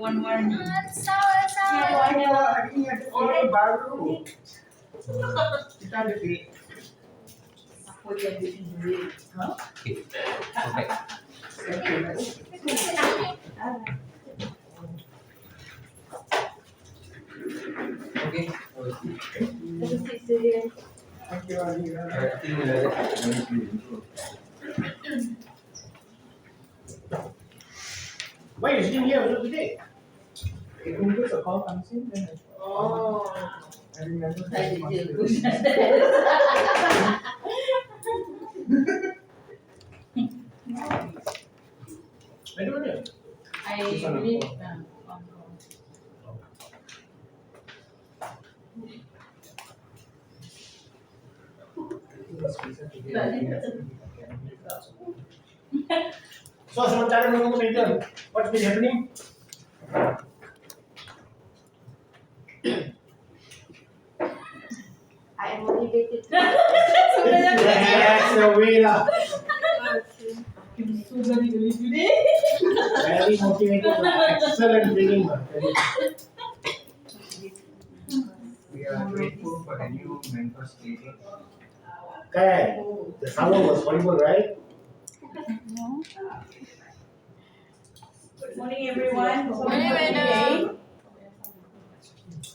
Warna-warni. Ini ada orang baru. Kita ada di Aku dia bikin duit. Okay. Okay. Thank you, Alina. Why is he here also today? It includes a call comes in. Then Oh. I remember. Saya that dia month. I don't know. I believe on call. So sementara menunggu midterm, what's been happening? I am motivated. That's the way lah. I'm so very good today. Very motivated, excellent training. We are grateful for the new mentors training. Okay, the summer was horrible, right? Good morning, everyone. Good morning, madam.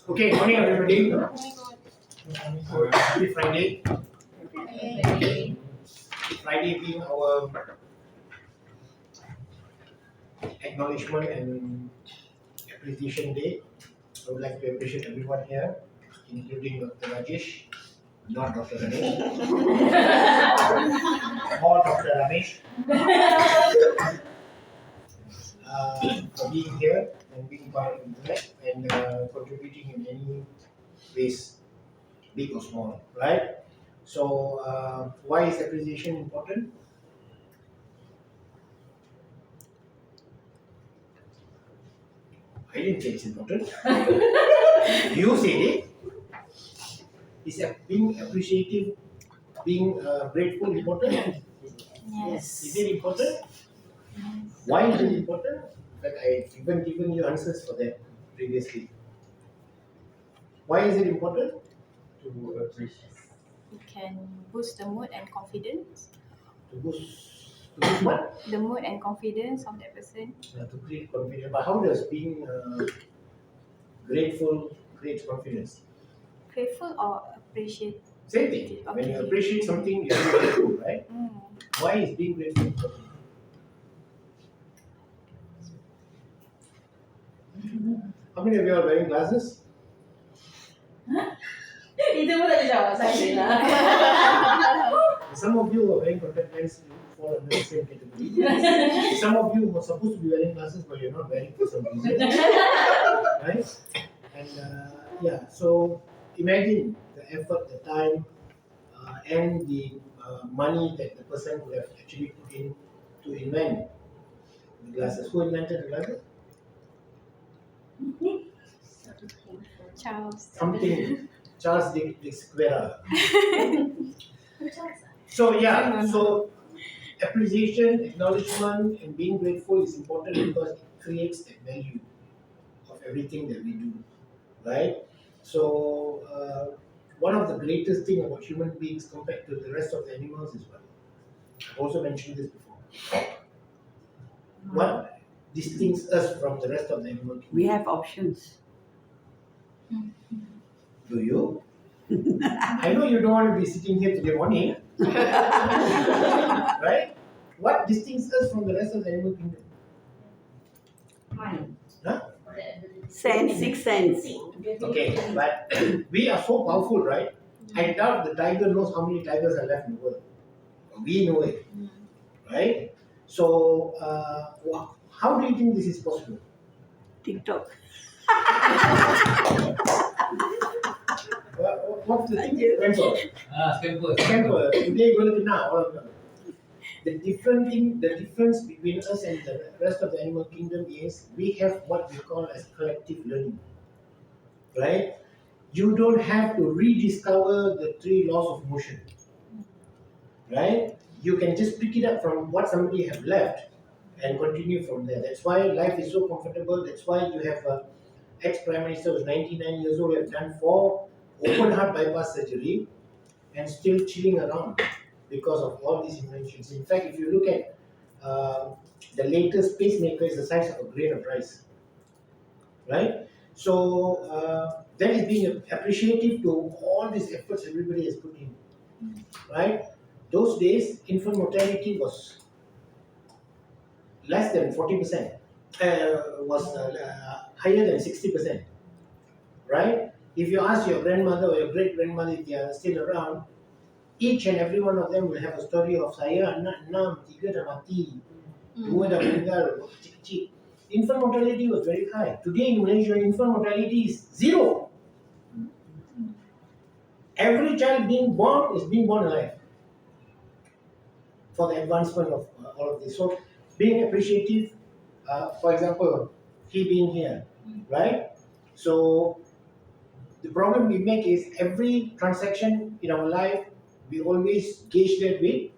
Okay, morning everybody. Happy Friday. Friday being our acknowledgement and appreciation day. I would like to appreciate everyone here, including Dr. Rajesh, not Dr. Ramesh, or Dr. Ramesh, for being here and being part of the internet and contributing in any ways, big or small, right? So, why is appreciation important? I didn't say it's important. You said it. Is being appreciative, being grateful important? Yes. Is it important? Why is it important? That I even given you answers for that previously. Why is it important? To appreciate. It can boost the mood and confidence. To boost what? The mood and confidence of that person. To create confidence. But how does being grateful create confidence? Grateful or appreciate. Same thing. When you Okay. appreciate something, you feel grateful, right? Mm. Why is being grateful important? How many of you are wearing glasses? Itu pun tak ada jawab saya lah. Some of you are wearing contact lenses for the same category. Some of you were supposed to be wearing glasses, but you're not wearing for some reason, right? And yeah, so imagine the effort, the time, and the money that the person would have actually put in to invent the glasses. Who invented the glasses? Charles. Something Charles de Square. So yeah, so appreciation, acknowledgement, and being grateful is important because it creates that value of everything that we do, right? So one of the greatest thing about human beings compared to the rest of the animals is what? I've also mentioned this before. What distinguishes us from the rest of the animal kingdom? We have options. Do you? I know you don't want to be sitting here today morning. Right? What distinguishes us from the rest of the animal kingdom? Mine. Huh? Sense, sixth sense. Okay, but we are so powerful, right? I doubt the tiger knows how many tigers are left in the world. We know it, right? So, how do you think this is possible? TikTok. What's the thing? Camper. Scamper. Camper. Today you're going to know all of them. The difference between us and the rest of the animal kingdom is we have what we call as collective learning, right? You don't have to rediscover the 3 laws of motion, right? You can just pick it up from what somebody have left and continue from there. That's why life is so comfortable. That's why you have a ex-prime minister who's 99 years old, have done 4 open heart bypass surgery and still chilling around because of all these inventions. In fact, if you look at the latest pacemaker, is the size of a grain of rice, right? So that is being appreciative to all these efforts everybody has put in, right? Those days, infant mortality was less than 40%, was higher than 60%, right? If you ask your grandmother or your great grandmother if they are still around, each and every one of them will have a story of saya anak 6, 3 dah mati, 2 dah meninggal, kecil-kecil. Infant mortality was very high. Today in Malaysia, infant mortality is 0. Every child being born is being born alive for the advancement of all of this. So being appreciative, for example, he being here, right? So the problem we make is every transaction in our life, we always gauge that with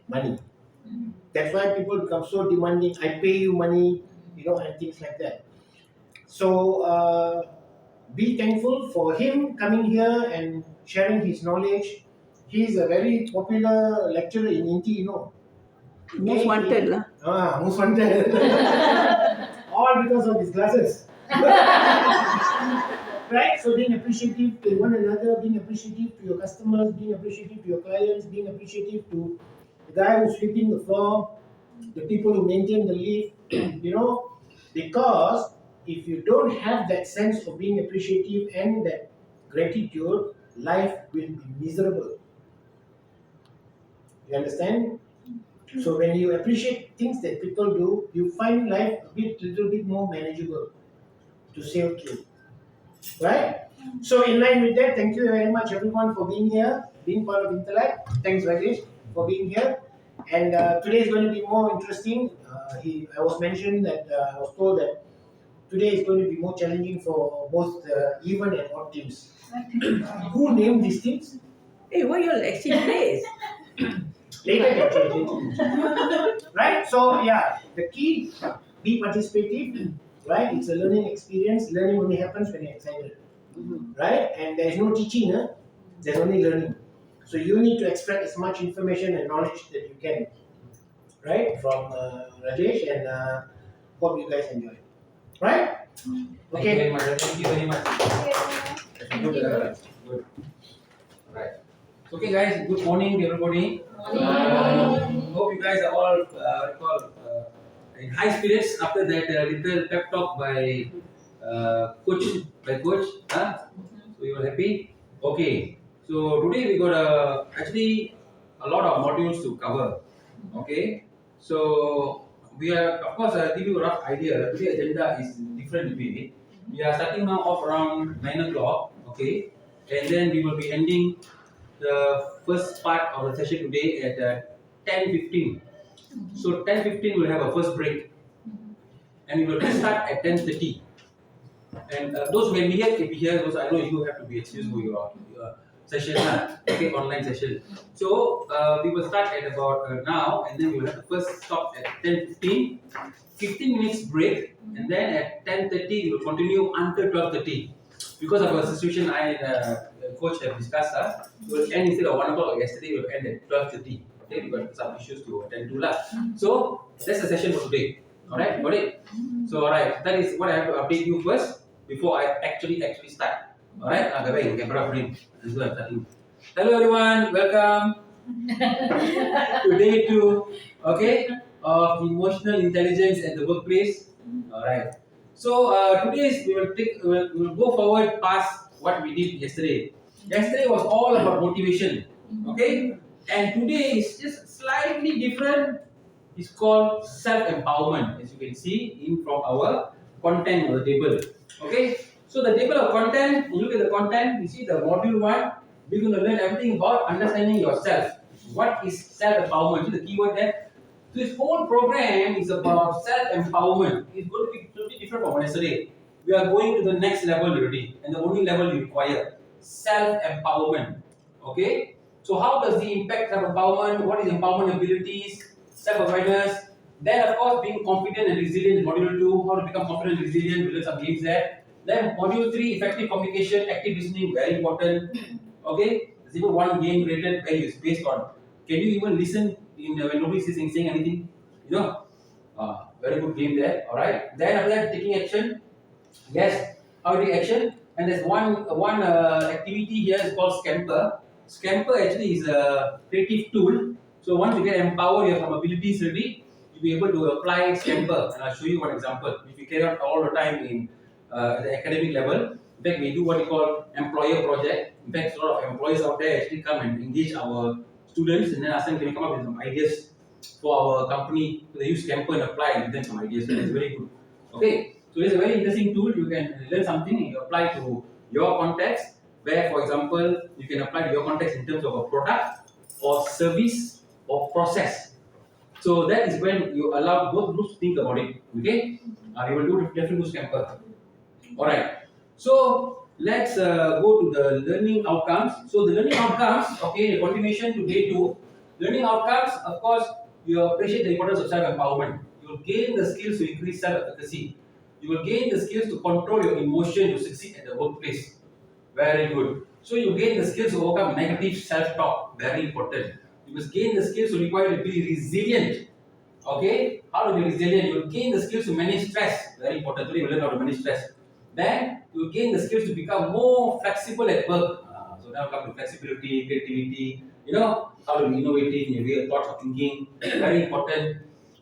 money. That's why people become so demanding. I pay you money, and things like that. So be thankful for him coming here and sharing his knowledge. He's a very popular lecturer in Inti, Most wanted lah. Most wanted. All because of his glasses. Right? So being appreciative to one another, being appreciative to your customers, being appreciative to your clients, being appreciative to the guy who's sweeping the floor, the people who maintain the lift, because if you don't have that sense of being appreciative and that gratitude, life will be miserable. You understand? So when you appreciate things that people do, you find life little bit more manageable to sail through. Right? So in line with that, thank you very much everyone for being here, being part of Intellect. Thanks Rajesh for being here. And today is going to be more interesting. I was mentioned that I was told that today is going to be more challenging for both the even and odd teams. Who named these teams? Hey, why you all exchange place? Later can change. Right? So yeah, the key, be participative. Right? It's a learning experience. Learning only happens when you're excited. Right? And there is no teaching, there's only learning. So you need to extract as much information and knowledge that you can, right, from Rajesh, and hope you guys enjoy. Right? Thank you very much. Thank you very much. Good. Good. Right. Okay, guys. Good morning, everybody. Hope you guys are all in high spirits after that little pep talk by coach. So you are happy? Okay. So today we got actually a lot of modules to cover. Okay. So we are, of course, give you a rough idea. Today agenda is different way. We are starting now off around 9 o'clock. Okay. And then we will be ending the first part of the session today at 10:15. So 10:15 we'll have a first break, and we will start at 10:30. And those who can be here, those I know you have to be excused for your session, okay, online session. So we will start at about now, and then we will have the first stop at 10:15, 15 minutes break, and then at 10:30 we will continue until 12:30. Because of a situation I and coach have discussed, we will end instead of 1 o'clock yesterday, we will end at 12:30. Okay, we got some issues to attend to lah. So that's the session for today. Alright, got it? So alright, that is what I have to update you first before I actually start. Alright, okay, camera frame. This is what I'm starting. Hello everyone, welcome to day 2, okay, of emotional intelligence at the workplace. Alright. So today we will go forward past what we did yesterday. Yesterday was all about motivation, okay, and today is just slightly different. It's called self-empowerment, as you can see from our content on the table. Okay, so the table of content, you look at the content, you see the module 1, we're going to learn everything about understanding yourself. What is self-empowerment? See the keyword there. So this whole program is about self-empowerment. It's going to be totally different from yesterday. We are going to the next level already, and the only level you require, self-empowerment. Okay, so how does the impact self-empowerment? What is empowerment abilities? Self-awareness, Then of course being confident and resilient, module 2, how to become confident and resilient, we learn some games there. Then module 3, effective communication, active listening, very important. Okay, there's even one game created where it's based on, can you even listen in when nobody is saying anything? You know, very good game there. Alright. Then after that, taking action. Yes, how to take action. And there's one activity here is called Scamper. Scamper actually is a creative tool. So once you get empowered, you have some abilities already, you'll be able to apply Scamper. And I'll show you one example. If you carry out all the time in the academic level, in fact, we do what we call employer project. In fact, a lot of employers out there actually come and engage our students and then ask them, can you come up with some ideas for our company? So they use Scamper and apply and give them some ideas. So it's very good. Okay. So it's a very interesting tool. You can learn something and you apply to your context. Where, for example, you can apply to your context in terms of a product or service or process. So that is when you allow both groups to think about it. Okay, we will do definitely do Scamper. All right. So let's go to the learning outcomes. So the learning outcomes. Okay, the continuation to day 2. Learning outcomes. Of course, you appreciate the importance of self-empowerment. You will gain the skills to increase self-efficacy. You will gain the skills to control your emotion to succeed at the workplace. Very good. So you gain the skills to overcome negative self-talk. Very important. You must gain the skills to require to be resilient. Okay? How to be resilient? You will gain the skills to manage stress. Very important. Today we learn how to manage stress. Then you will gain the skills to become more flexible at work. So now come to flexibility, creativity. You know how to be innovative in your way of thoughts of thinking. Very important.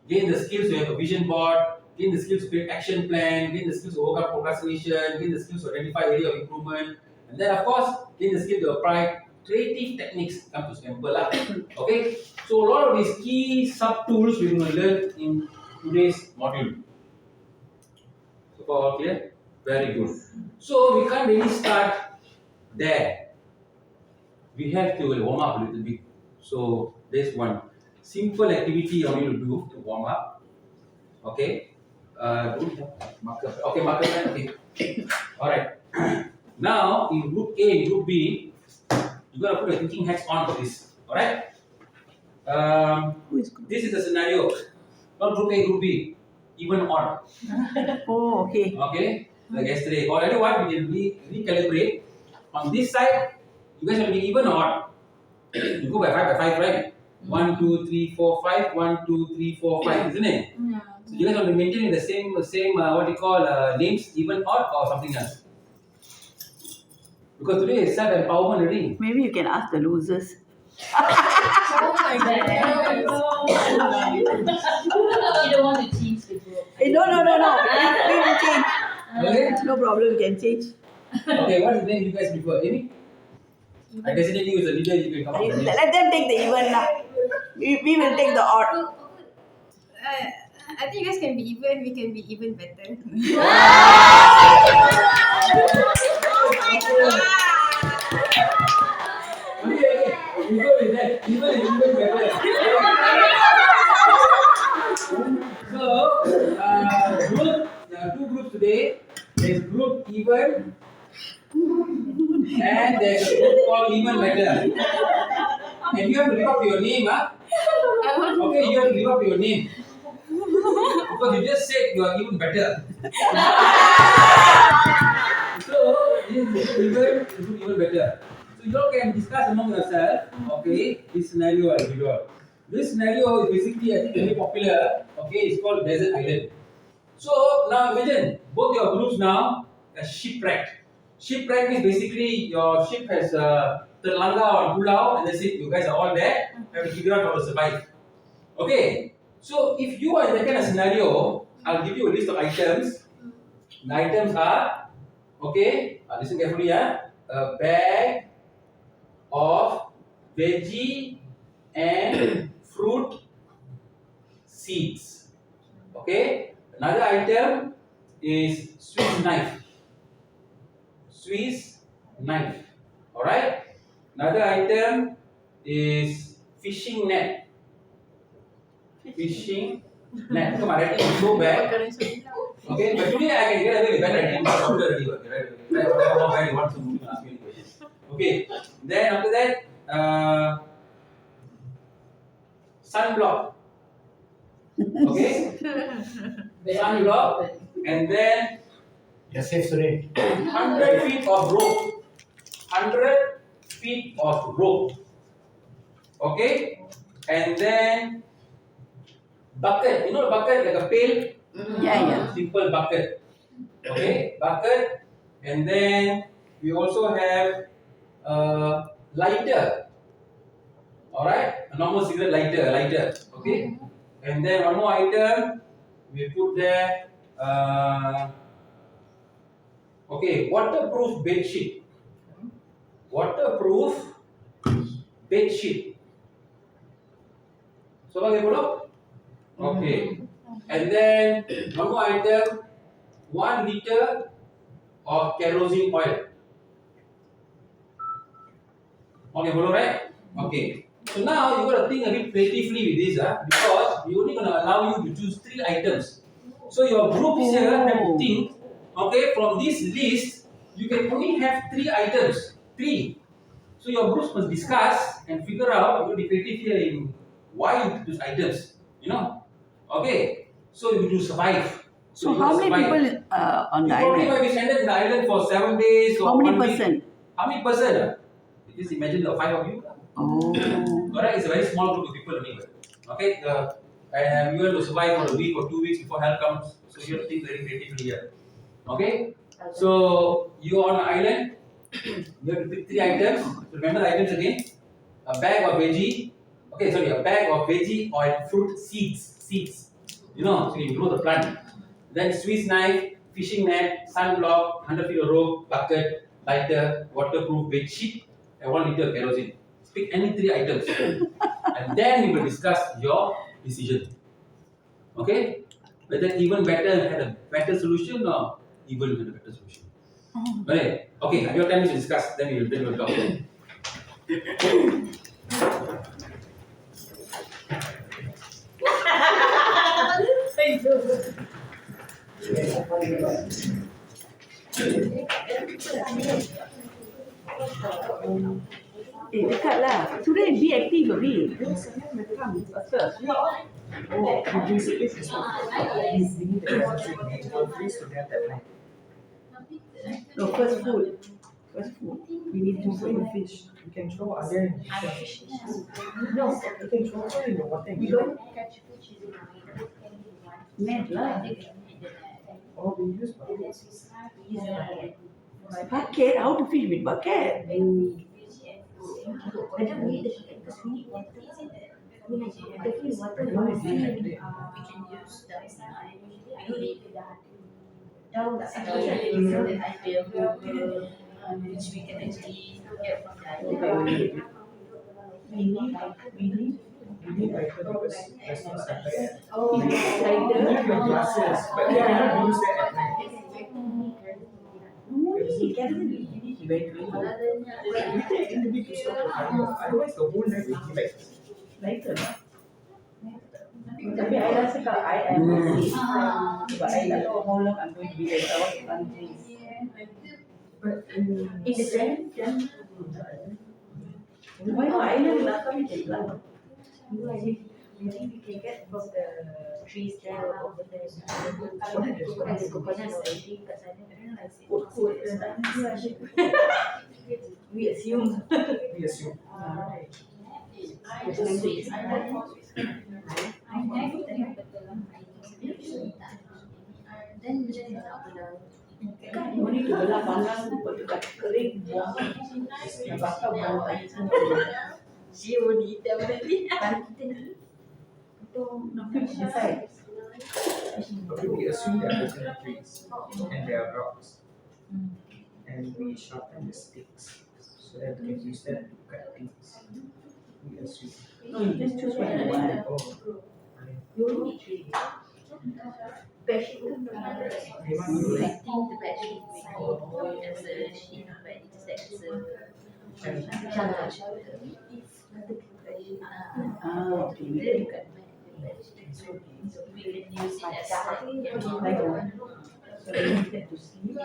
Gain the skills to have a vision board. Gain the skills to create action plan. Gain the skills to overcome procrastination. Gain the skills to identify area of improvement. And then of course, gain the skill to apply creative techniques. Come to Scamper lah. Okay. So a lot of these key sub tools we're going to learn in today's module. So far all clear? Very good. So we can't really start there. We have to warm up a little bit. So there's one simple activity I want you to do to warm up. Okay. Marker. Okay, marker. Okay. All right. Now in group A and group B, you're gonna put your thinking hats on for this. All right. This is the scenario. Not group A, group B. Even odd. Oh, okay. Okay. Like yesterday. Or you know what? We can recalibrate. On this side, you guys have to be even or odd. You go by 5, right? 1, 2, 3, 4, 5. 1, 2, 3, 4, 5, isn't it? Yeah. So you guys have to maintain the same what you call names, even odd or something else. Because today is self-empowerment already. Maybe you can ask the losers. Oh my god. You don't want to change the group. No. We will change. Okay? No problem, we can change. Okay, what is the name you guys prefer? Amy? I designate you as a leader, you can come up with the name. Let them take the even now. We will take the odd. I think you guys can be even, we can be even better. Okay. You go with that. Even is even better. So, there are 2 groups today. There's group even and there's a group called even better. And you have to live up to your name, huh? Okay, you have to live up to your name. Because you just said you are even better. So, this is even better. So, you all can discuss among yourself, okay, this scenario I give you. This scenario is basically, I think, very popular. Okay, it's called Desert Island. So, now imagine, both your groups now are shipwrecked. Shipwreck is basically your ship has terlanggar on pulau and that's it. You guys are all there, have to figure out how to survive. Okay, so if you are in that kind of scenario, I'll give you a list of items. The items are, okay, listen carefully, a bag of veggie and fruit seeds. Okay, another item is Swiss knife. Swiss knife. Alright. Another item is fishing net. Fishing net. Come on, writing is so bad. Okay, but today I can get away with bad writing. Right? Want to ask me any questions. Okay. Then after that, sunblock. Okay. sunblock, and then You're safe, Suren. 100 feet of rope. 100 feet of rope. Okay? And then bucket. You know the bucket like a pail? Yeah. Simple bucket. Okay? Bucket. And then we also have a lighter. Alright? A normal cigarette lighter. Okay? And then one more item we put there. Okay, waterproof bed sheet. Waterproof bed sheet. So what you put? Okay. And then one more item, 1 liter of kerosene oil. Okay, follow right? Okay. So now you got to think a bit creatively with this, because we only gonna allow you to choose 3 items. So your group here have to think, okay, from this list, you can only have 3 items. 3. So your groups must discuss and figure out, you will be creative here in why you choose items. You know? Okay. So you do survive. So you how gotta many survive. people on the You probably island? might be stranded in the island for 7 days or How many 1 week. person? How many person? Just imagine the 5 of you. Oh. Alright, it's a very small group of people only. Okay, and you have to survive for a week or 2 weeks before help comes. So you have to think very creatively here. Okay, so you are on an island. You have to pick 3 items. Remember the items again. A bag of veggie. Okay, sorry, a bag of veggie or fruit seeds. You know, so you grow the plant. Then Swiss knife, fishing net, sunblock, 100 feet of rope, bucket, lighter, waterproof bed sheet, and 1 liter of kerosene. Pick any 3 items, and then we will discuss your decision. Okay? Whether even better had a better solution or even had a better solution. Right? Okay, your time is to discuss. Then we will talk. Thank you. Dekat lah. Sudah be active lebih. Oh, basically it's not. We need the currency. We'll freeze to get that night. No, first food. We need to Throw the fish. You can throw other fish. No, you can throw her in the water. We don't net lah. Oh, we use Bucket. How to fish with bucket? Which we can actually get from the island. we need lighter because there's no sunlight. Oh, You need your glasses, but you cannot use that at night. You need to stop the timer. Otherwise, the whole night will be like Later. Tapi I rasa kalau I am busy, but I tak tahu how long I'm going to be there. I want to run things. In the sense, why not island lah? Kami can run. Maybe we can get from the trees there over there. Ada coconut already kat sana. We assume. we assume. Then macam mana nak belah? Kan, money tu belah panggang, lepas tu kat kering, buang. Nak bakar buang tadi semua. Sioni definitely. Kan kita ni, itu nak fish inside. Okay, we assume there are coconut trees and there are rocks. And we sharpen the sticks so that we can use that to cut things. We assume. No, you just choose what you want. Oh, You only need three. Bedsheet pun I think the bedsheet we go as a sheet, but it's as a shelter. Okay, we can cut. So we can use it as Like one. So we get to sleep.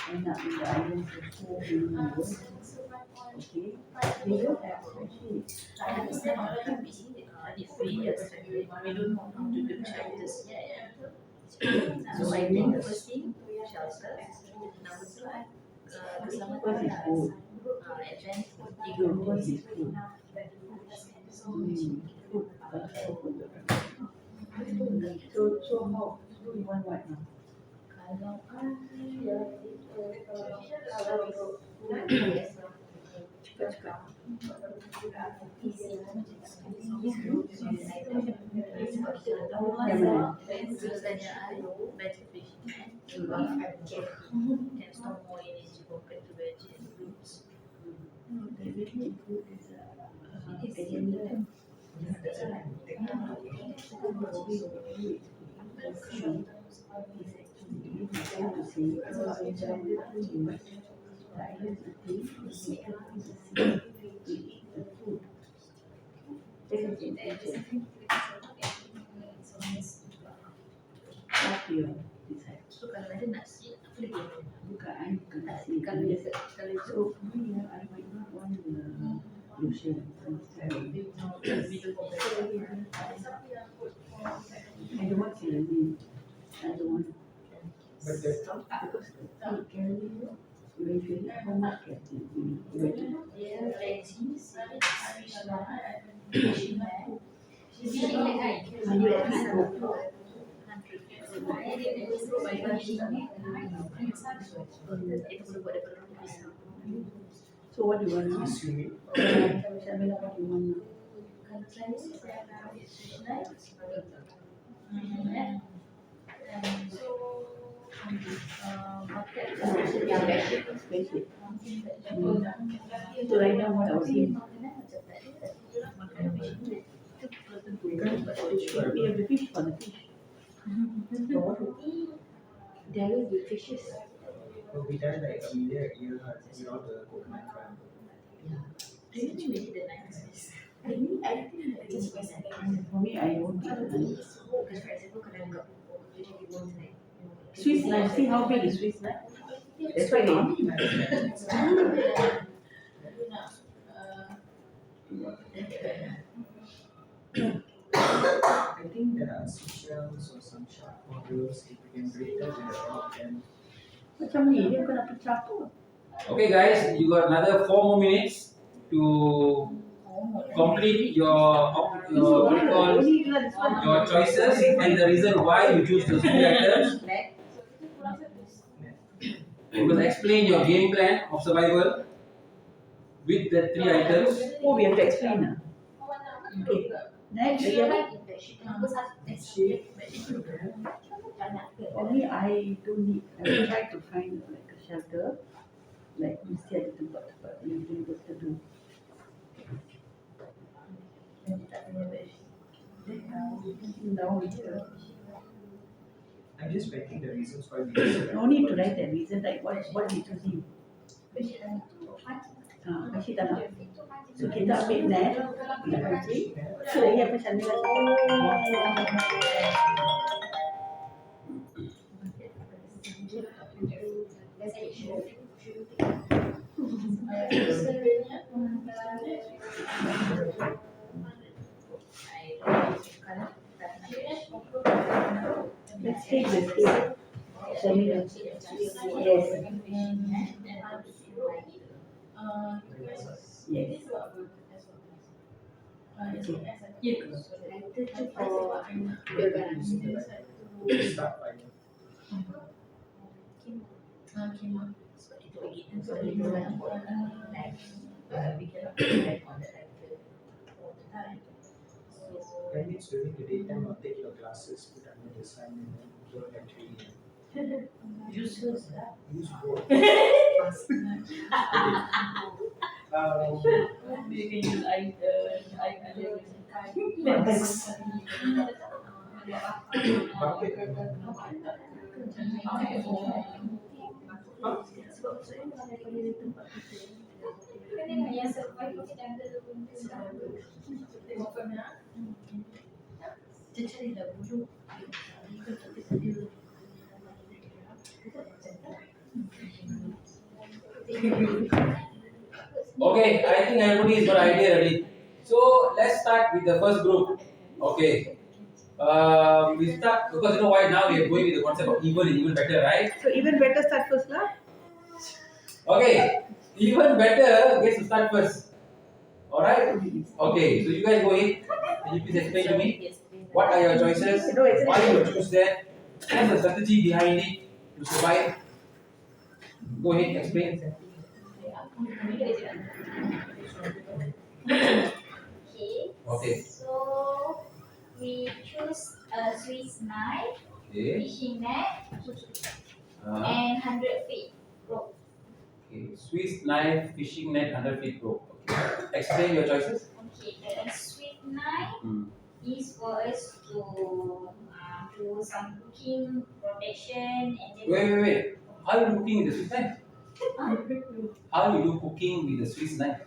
Enak di island for 4 minutes. Okay. We don't have spreadsheet. I understand all the busy if we we don't know how to do shelters yet. So I think the first thing shelter, number two keselamatan First is food. and then Food. First is food. Food. So how? So you want what now? kalau pertanyaan better fish can store more energy compared to veg and fruits. So kalau ada nasi, apa lagi? Bukan nasi. Kalau so I might not want the lotion. I don't want celery. I don't want. But the Because eventually how much can So what do you want now? swimming. Shamila, what do you want now? Spaceship. So right now what I was in. We have the fish for the fish. There will be fishes. Will be done like a year all the coconut farm. Do you think we need the knife? I think just for For me, I won't be. because for example kalau got vegetable like Swiss knife, see how big is Swiss knife? That's why they I think there are seashells or some shark models if you can break them and rock them. macam ni, dia kena pecah tu. Okay, guys, you got another 4 more minutes to complete your what you call your choices and the reason why you choose those 3 items. You must explain your game plan of survival with the 3 items. Oh, we have to explain now. Okay. Next, for me, I don't need. I will try to find like a shelter, like mesti ada tempat-tempat yang boleh berteduh. Now we do. I'm just writing the reasons why we use it. No need to write that reason, like what we choosing. Kasih tak nak. So kita ambil net, kita pancing. So lagi apa Shamila? Let's take the scale. Shamila. Yes. Yes. Start by when it's during the daytime, I'll take your glasses, put under the sun, and then throw at 3 a.m. Use both. You can use Bucket. Okay, I think everybody has got idea already. So let's start with the first group. Okay. We start because you know why now we are going with the concept of even and even better, right? So even better start first lah. Okay. Even better gets to start first. Alright? Okay, so you guys go ahead. Can you please explain to me? What are your choices? Why you choose that? What's the strategy behind it to survive? Go ahead, explain. Okay. So we choose a Swiss knife, Okay. fishing net, Uh, and 100 feet rope. okay. Swiss knife, fishing net, 100 feet rope. Okay. Explain your choices. Okay, the Swiss knife Hmm. is for us to do some cooking protection and then Wait. How are you cooking with the Swiss knife? Huh? How you do cooking with the Swiss knife?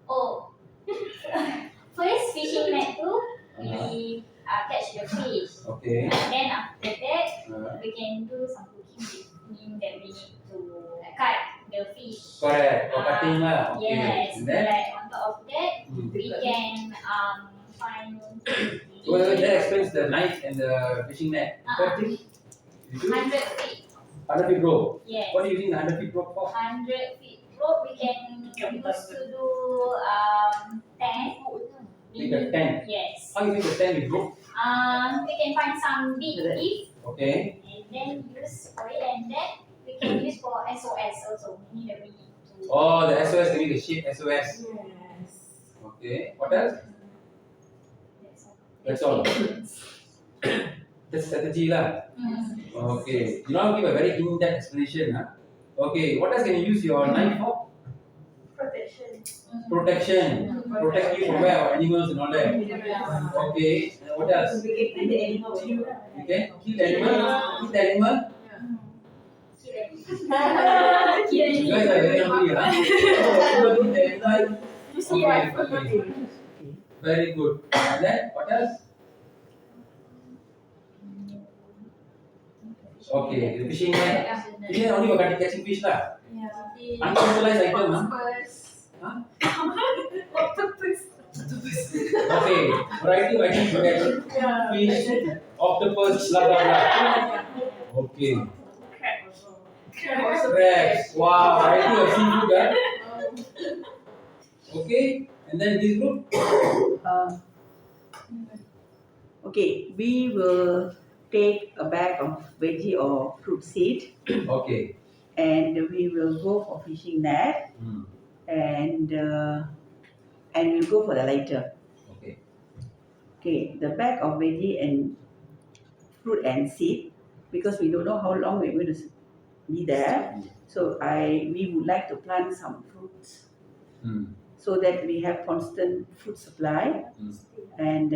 Oh, first fishing net too, we catch the fish. Okay. Then after that, Uh, we can do some cooking with mean that we need to cut the fish. correct. For cutting lah. Okay. Yes, And then. like on top of that, Hmm. we can find Wait. That explains the knife and the fishing net. Third thing. You do 100 feet. 100 feet rope. Yes, What are you using the 100 feet rope for? 100 feet rope we can use to do tent. Make a tent. Yes. How you make a tent with rope? We can find some big leaf Okay. and then use for it, and then we can use for SOS also. Meaning that we need to. Oh, the SOS, giving the ship SOS. Okay. What else? That's all. That's strategy lah. Okay. You now give a very in-depth explanation, huh? Okay. What else can you use your knife for? Protection. Protection. Protect you from where? Animals and all that. Okay. And what else? We can kill the animal. You can kill animal. Eat the animal. You guys are very hungry, huh? Oh, you eat the animal. Okay. Very good. And then what else? Okay, the fishing net. Fishing net only for catching fish lah. Unsocialized item, huh? Huh? Okay, variety of items to catch fish, octopus, blah blah blah. Okay. Crabs. Wow, variety of seafood, huh? Okay, and then this group. Okay, we will take a bag of veggie or fruit seed Okay. and we will go for fishing net Hmm. and we'll go for the lighter. Okay. Okay, the bag of veggie and fruit and seed, because we don't know how long we're going to be there. So we would like to plant some fruits Hmm. so that we have constant food supply, and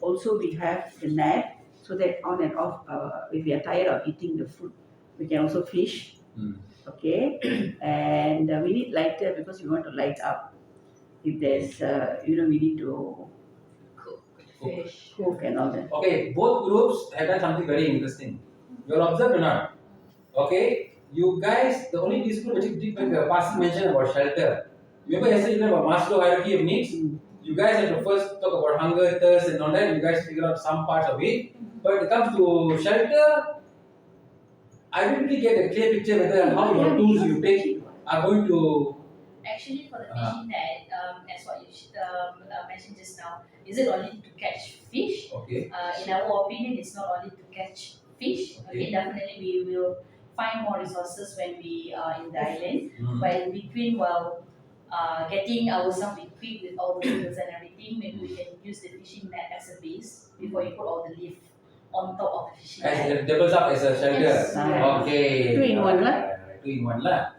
also we have the net so that on and off, if we are tired of eating the fruit, we can also fish. Hmm. Okay, and we need lighter because we want to light up. If there's, we need to cook and all that. Okay, both groups have done something very interesting. You all observed or not? Okay, you guys, the only this group which did make a passing mention about shelter. Remember yesterday you about Maslow hierarchy of needs? You guys have to first talk about hunger, thirst, and all that. You guys figure out some parts of it. But when it comes to shelter, I didn't really get a clear picture whether how your tools you take are going to. Actually, for the fishing net, as what you mentioned just now, is it only to catch fish? Okay. In our opinion, it's not only to catch fish. Okay, definitely we will find more resources when we are in the island. But in between, while getting ourselves equipped with all the tools and everything, maybe we can use the fishing net as a base before you put all the leaf on top of the fishing As net. it doubles up as a shelter. Yes. Okay. 2-in-1 lah. 2-in-1 lah.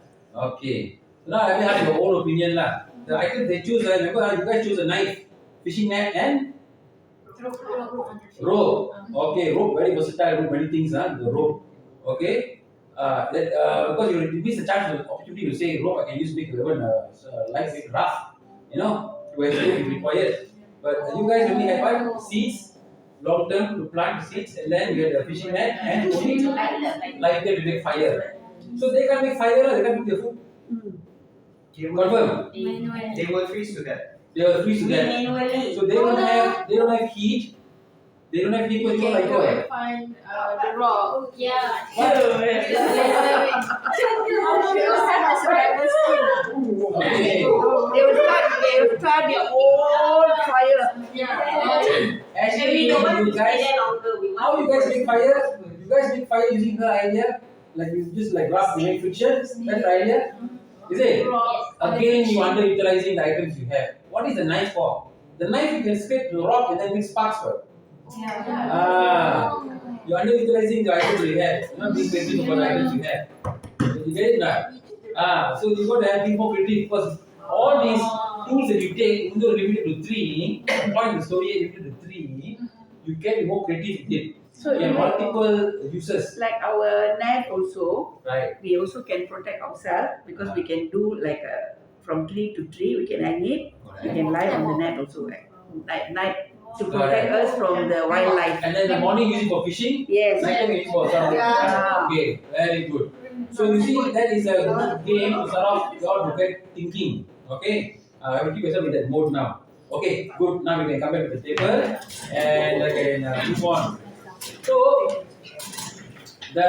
Okay. So now let me have your own opinion lah. The items they choose, remember you guys choose a knife, fishing net and rope. Okay, rope very versatile, do many things. The rope. Okay. Because you miss the chance, the opportunity to say rope I can use make even lightweight raft, to escape if required. But you guys only have what? Seeds, long term to plant seeds, and then you have the fishing net and only lighter to make fire. So they can't make fire, they can't make the food. They will, Confirm. Manual. they will freeze to that. They will freeze to that. Manually. So they don't have heat. They don't have heat You because can like go go. and find the rock. Yeah. Okay. They will start their own fire. Actually, you guys, how you guys make fire? You guys make fire using her idea, like you just like rub, you make friction. That's the idea, is it? Again, you underutilizing the items you have. What is the knife for? The knife you can scrape the rock and then make sparks for. You're underutilizing the items you have. You're not being creative about the items you have. You get it now? So you got to have be more creative because all these tools that you take, even though limited to 3, the point of the story is limited to 3, you can be more creative with it. So You have even multiple uses. like our net also, Right. we also can protect ourselves because we can do like from tree to tree, we can hang it. We can lie on the net also at night to protect us from the wildlife. And then the morning use it for fishing, Yes. night time use it for something. Okay, very good. So you see that is a good game to start off your to get thinking. Okay, I will keep yourself in that mode now. Okay, good. Now we can come back to the table and again move on. So the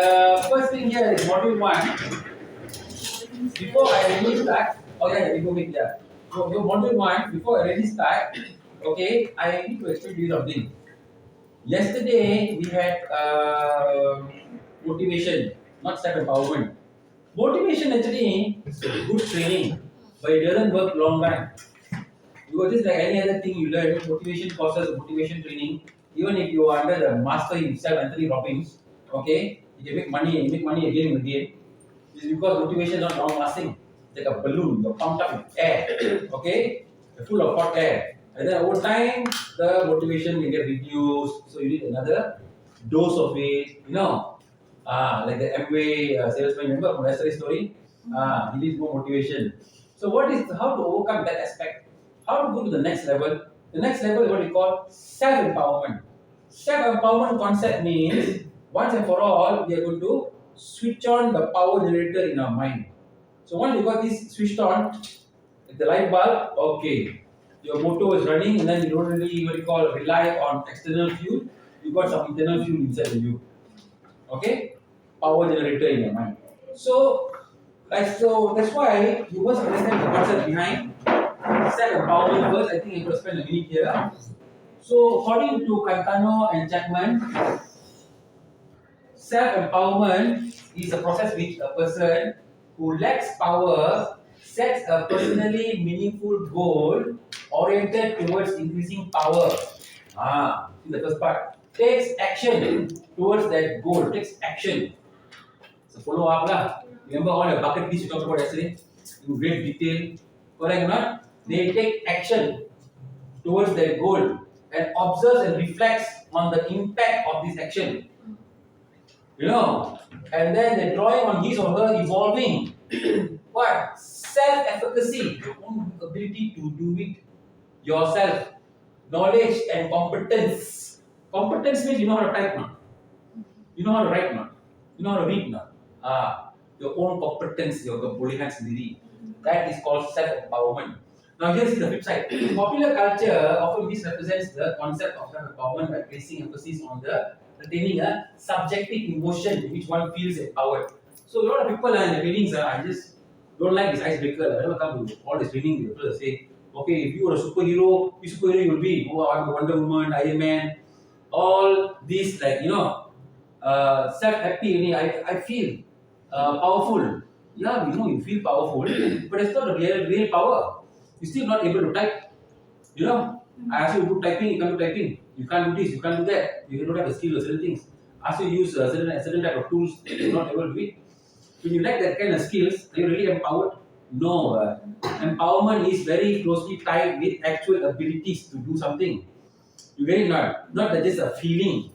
first thing here is module 1. Before I really start, we go with that. So your module 1, before I really start, okay, I need to explain to you something. Yesterday we had motivation, not self-empowerment. Motivation actually is good training, but it doesn't work long run. Because just like any other thing you learn, motivation courses, motivation training, even if you are under the master himself, Anthony Robbins, okay, you can make money again and again. It's because motivation is not long lasting. It's like a balloon, you're pumped up with air, okay, you're full of hot air. And then over time, the motivation will get reduced, so you need another dose of it, like the Amway salesman, remember from yesterday's story? He needs more motivation. So how to overcome that aspect? How to go to the next level? The next level is what we call self-empowerment. Self-empowerment concept means once and for all, we are going to switch on the power generator in our mind. So once you got this switched on, the light bulb, okay, your motor is running, and then you don't really rely on external fuel. You got some internal fuel inside of you. Okay, power generator in your mind. So that's why you must understand the concept behind self-empowerment first. I think I'm going to spend a minute here. So according to Cantano and Chapman, self-empowerment is a process which a person who lacks power sets a personally meaningful goal oriented towards increasing power. See the first part. Takes action towards that goal. Takes action. So follow up lah. Remember all the bucket list we talked about yesterday in great detail. Correct or not? They take action towards their goal and observes and reflects on the impact of this action. And then they're drawing on his or her evolving what? Self-efficacy, your own ability to do it yourself. Knowledge and competence. Competence means you know how to type now. You know how to write now. You know how to read now. Your own competence, your kebolehan sendiri. That is called self-empowerment. Now here's the flip side. Popular culture often misrepresents the concept of self-empowerment by placing emphasis on retaining a subjective emotion in which one feels empowered. So a lot of people in the trainings, I just don't like this icebreaker. I never come to all this training. People say, okay, if you are a superhero, which superhero you will be? Oh, I'm a Wonder Woman, Iron Man. All these self-happy. I feel powerful. Yeah, we know you feel powerful, but it's not a real power. You're still not able to type. I ask you to do typing, you can't do typing. You can't do this, you can't do that. You don't have the skill of certain things. I ask you to use certain type of tools, you're not able to do it. When you lack that kind of skills, are you really empowered? No. Empowerment is very closely tied with actual abilities to do something. You get it not? Not that just a feeling.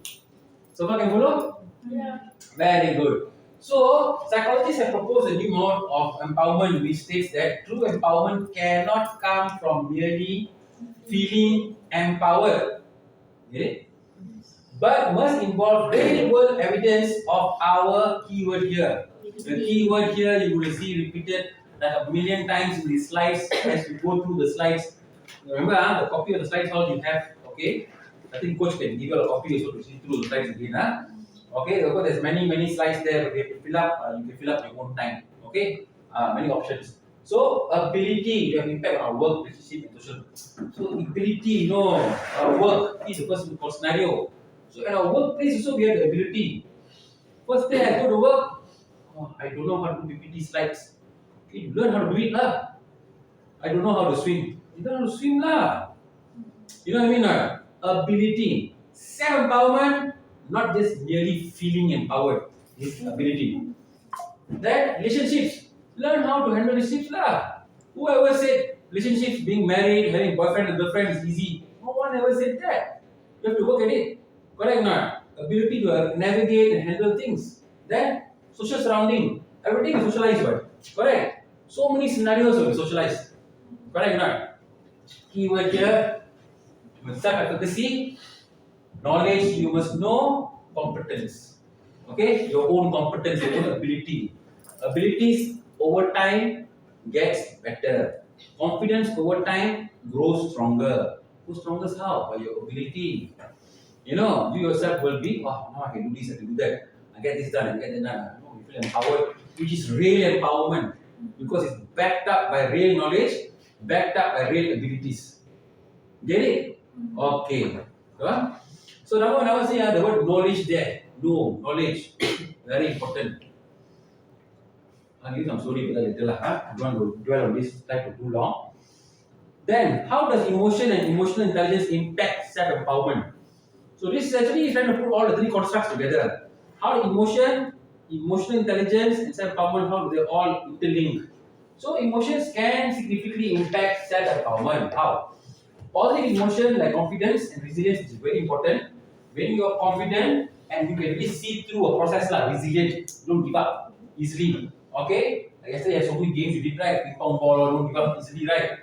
So far can follow? Yeah. Very good. So, psychologists have proposed a new mode of empowerment which states that true empowerment cannot come from merely feeling empowered, okay, but must involve real-world evidence of our keyword here. The keyword here you will see repeated like a million times in the slides as we go through the slides. Remember, the copy of the slides all you have, okay? I think coach can give you a copy also to see through the slides again. Okay, of course, there's many slides there. You have to fill up. You can fill up your own time. Okay, many options. So ability to have impact on our work, relationship, and social. So ability, work is the first scenario. So at our workplace also we have the ability. First day I go to work, I don't know how to do PPT slides. Okay, you learn how to do it lah. I don't know how to swim. You learn how to swim lah. You know what I mean? Ability, self-empowerment, not just merely feeling empowered. This ability. Then relationships, learn how to handle relationships lah. Whoever said relationships, being married, having boyfriend and girlfriend is easy? No one ever said that. You have to work at it. Correct or not? Ability to navigate and handle things. Then social surrounding, everything is socialized, right? Correct. So many scenarios will be socialized. Correct or not? Keyword here. Self-efficacy, knowledge, you must know, competence. Okay, your own competence, your own ability. Abilities over time gets better. Confidence over time grows stronger. Grows stronger how? By your ability. You yourself will be, now I can do this, I can do that. I get this done, I get that done. You feel empowered, which is real empowerment because it's backed up by real knowledge, backed up by real abilities. Get it? Okay. So now I say the word knowledge there. Knowledge. Very important. I'll give some story later lah. I don't want to dwell on this slide for too long. Then, how does emotion and emotional intelligence impact self-empowerment? So this is actually trying to put all the three constructs together. How emotion, emotional intelligence, and self-empowerment, how do they all interlink? So emotions can significantly impact self-empowerment. How? Positive emotion like confidence and resilience is very important. When you are confident and you can really see through a process like resilient, don't give up easily. Okay? Like yesterday, I had so many games you did right, ping pong ball, don't give up easily, right?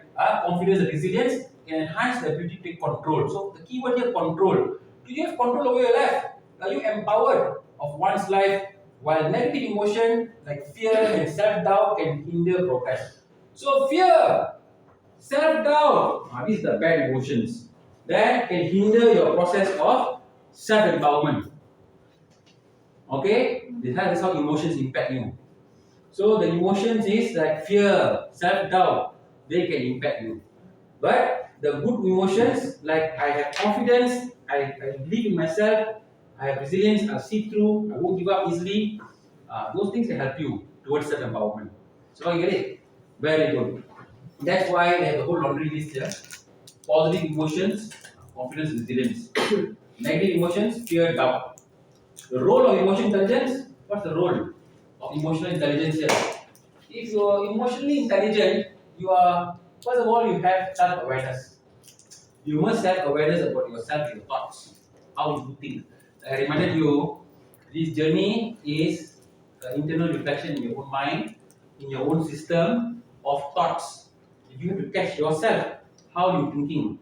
Confidence and resilience can enhance the ability to take control. So the key word here, control. Do you have control over your life? Are you empowered of one's life? While negative emotion like fear and self-doubt can hinder progress. So fear, self-doubt, these are the bad emotions that can hinder your process of self-empowerment. Okay, that's how emotions impact you. So the emotions is like fear, self-doubt, they can impact you. But the good emotions like I have confidence, I believe in myself, I have resilience, I see through, I won't give up easily. Those things can help you towards self-empowerment. So you get it? Very good. That's why they have a whole laundry list here. Positive emotions, confidence, resilience. Negative emotions, fear, doubt. The role of emotional intelligence, what's the role of emotional intelligence here? If you are emotionally intelligent, you are, first of all, you have self-awareness. You must have awareness about yourself, your thoughts, how you think. I reminded you, this journey is internal reflection in your own mind, in your own system of thoughts. You have to catch yourself, how you thinking.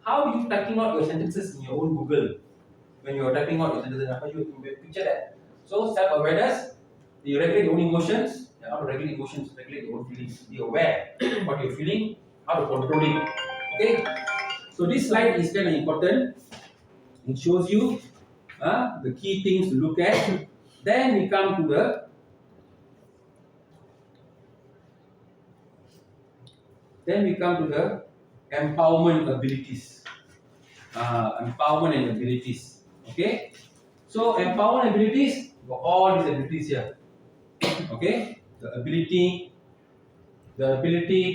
How you typing out your sentences in your own Google. When you are typing out your sentences, how you picture that. So self-awareness, you regulate your own emotions, how to regulate emotions, regulate your own feelings. Be aware what you're feeling, how to control it. Okay? So this slide is kind of important. It shows you the key things to look at. Then we come to the empowerment abilities. Empowerment and abilities. Okay? So empowerment abilities, all these abilities here. Okay? The ability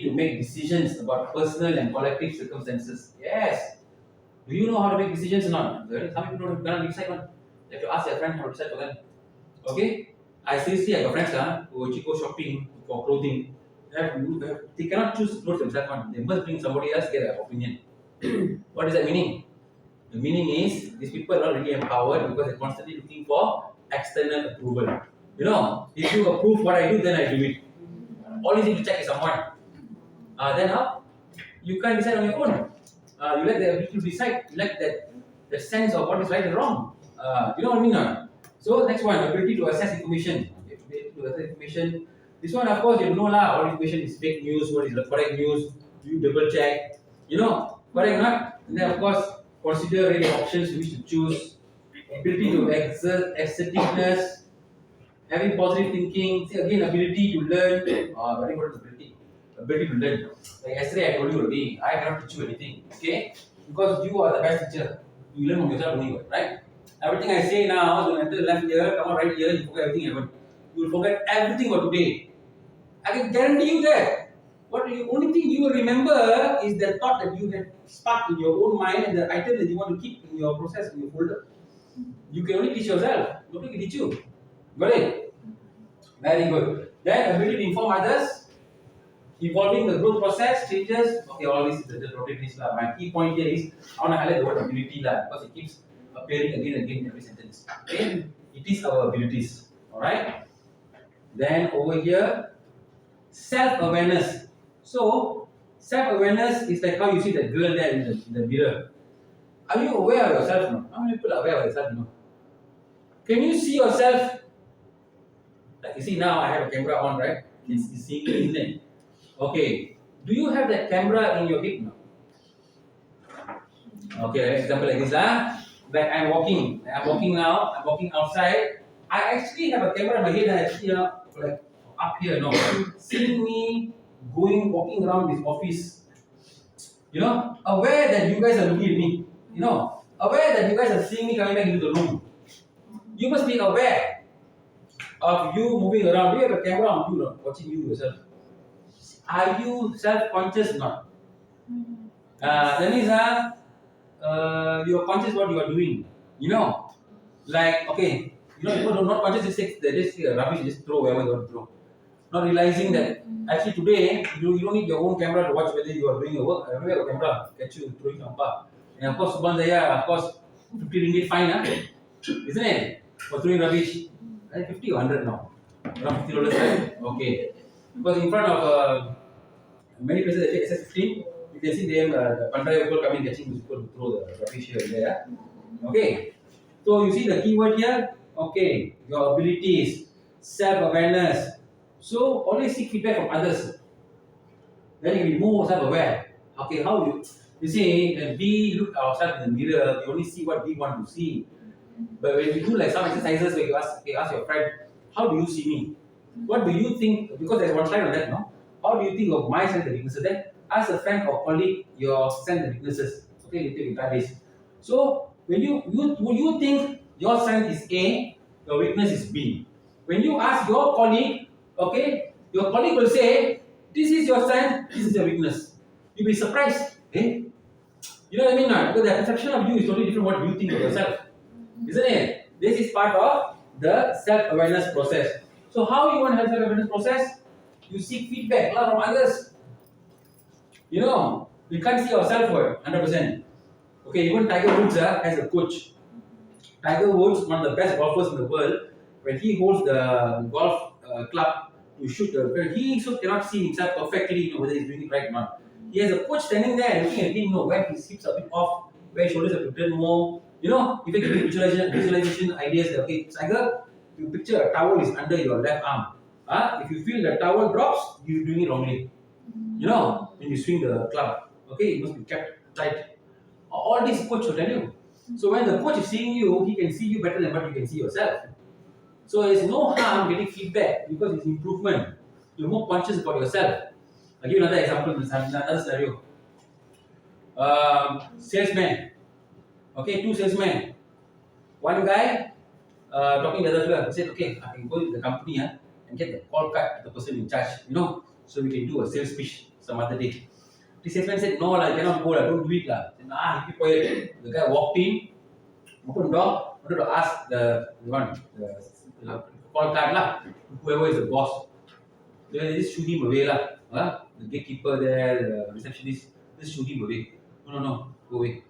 to make decisions about personal and collective circumstances. Yes. Do you know how to make decisions or not? Some people don't decide one. You have to ask your friend how to decide for them. Okay? I seriously have friends who go shopping for clothing. They cannot choose clothes themselves. They must bring somebody else to get their opinion. What is that meaning? The meaning is these people are not really empowered because they're constantly looking for external approval. If you approve what I do, then I do it. Always need to check with someone. Then how? You can't decide on your own. You lack the ability to decide. You lack that sense of what is right and wrong. You know what I mean? So next one, ability to assess information. Ability to assess information, This one, of course, you know lah. All information is fake news. What is the correct news? You double check. You know, correct or not? And then, of course, consider any options you wish to choose. Ability to exert assertiveness, having positive thinking. See again, ability to learn. Very important ability. Ability to learn. Like yesterday, I told you already. I cannot teach you anything. Okay, because you are the best teacher. You learn from yourself only, right? Everything I say now, so enter left ear, come out right ear, you forget everything happened. You will forget everything for today. I can guarantee you that. Only thing you will remember is the thought that you had sparked in your own mind and the item that you want to keep in your process, in your folder. You can only teach yourself. Nobody can teach you. Got it? Very good. Then ability to inform others, involving the growth process, changes. Okay, all this is the rotate list. My key point here is I want to highlight the word ability because it keeps appearing again and again in every sentence. Okay? It is our abilities. Alright? Then over here, self-awareness. So, self-awareness is like how you see the girl there in the mirror. Are you aware of yourself now? How many people are aware of yourself now? Can you see yourself? Like you see now, I have a camera on, right? It's seeing me, isn't it? Okay. Do you have that camera in your hip now? Okay, example like this. Like I'm walking now, I'm walking outside. I actually have a camera in my head and I see like up here now, seeing me walking around this office. You know, aware that you guys are looking at me. You know, aware that you guys are seeing me coming back into the room. You must be aware of you moving around. Do you have a camera on you, watching you yourself? Are you self-conscious or not? That means you are conscious what you are doing. You know, like okay, you know, people are not conscious. They just take rubbish, just throw wherever they want to throw. Not realizing that actually today you don't need your own camera to watch whether you are doing your work. I have a camera, catch you throwing sampah. And of course, of course, 50 ringgit fine, isn't it? For throwing rubbish. 50 or 100 now. Around $50, right? Okay. Because in front of many places they take SS15, you can see them, the Pandai people coming catching people to throw the rubbish here and there. Okay. So you see the keyword here? Okay. Your abilities, self-awareness. So always seek feedback from others. Then you will be more self-aware. Okay, how you see, when we look ourselves in the mirror, we only see what we want to see. But when we do like some exercises where you ask your friend, how do you see me? What do you think? Because there's one slide on that, no? How do you think of my strengths and weaknesses? Then ask a friend or colleague your strengths and weaknesses. Okay, you take entire days. So when you think your strength is A, your weakness is B. When you ask your colleague, okay, your colleague will say, this is your strength, this is your weakness. You'll be surprised. Eh? You know what I mean? Because the perception of you is totally different from what you think of yourself. Isn't it? This is part of the self-awareness process. So how you want to have self-awareness process? You seek feedback from others. You know, we can't see ourselves for 100%. Okay, even Tiger Woods has a coach. Tiger Woods, one of the best golfers in the world, when he holds the golf club to shoot the he also cannot see himself perfectly, whether he's doing it right or not. He has a coach standing there looking at him, where his hips are a bit off, where his shoulders have to turn more. You know, if you give visualization ideas, okay, Tiger, you picture a towel is under your left arm. If you feel the towel drops, you're doing it wrongly. You know, when you swing the club, okay, it must be kept tight. All these coach will tell you. So when the coach is seeing you, he can see you better than what you can see yourself. So there's no harm getting feedback because it's improvement. You're more conscious about yourself. I'll give you another example, another scenario. Salesman. Okay, two salesmen. One guy talking to the other fellow. He said, okay, I can go to the company and get the call card to the person in charge, so we can do a sales pitch some other day. The salesman said, no, I cannot go, don't do it. He keep quiet. The guy walked in, opened the door, wanted to ask the call card, whoever is the boss. They just shoot him away. The gatekeeper there, the receptionist, just shoot him away. No, go away.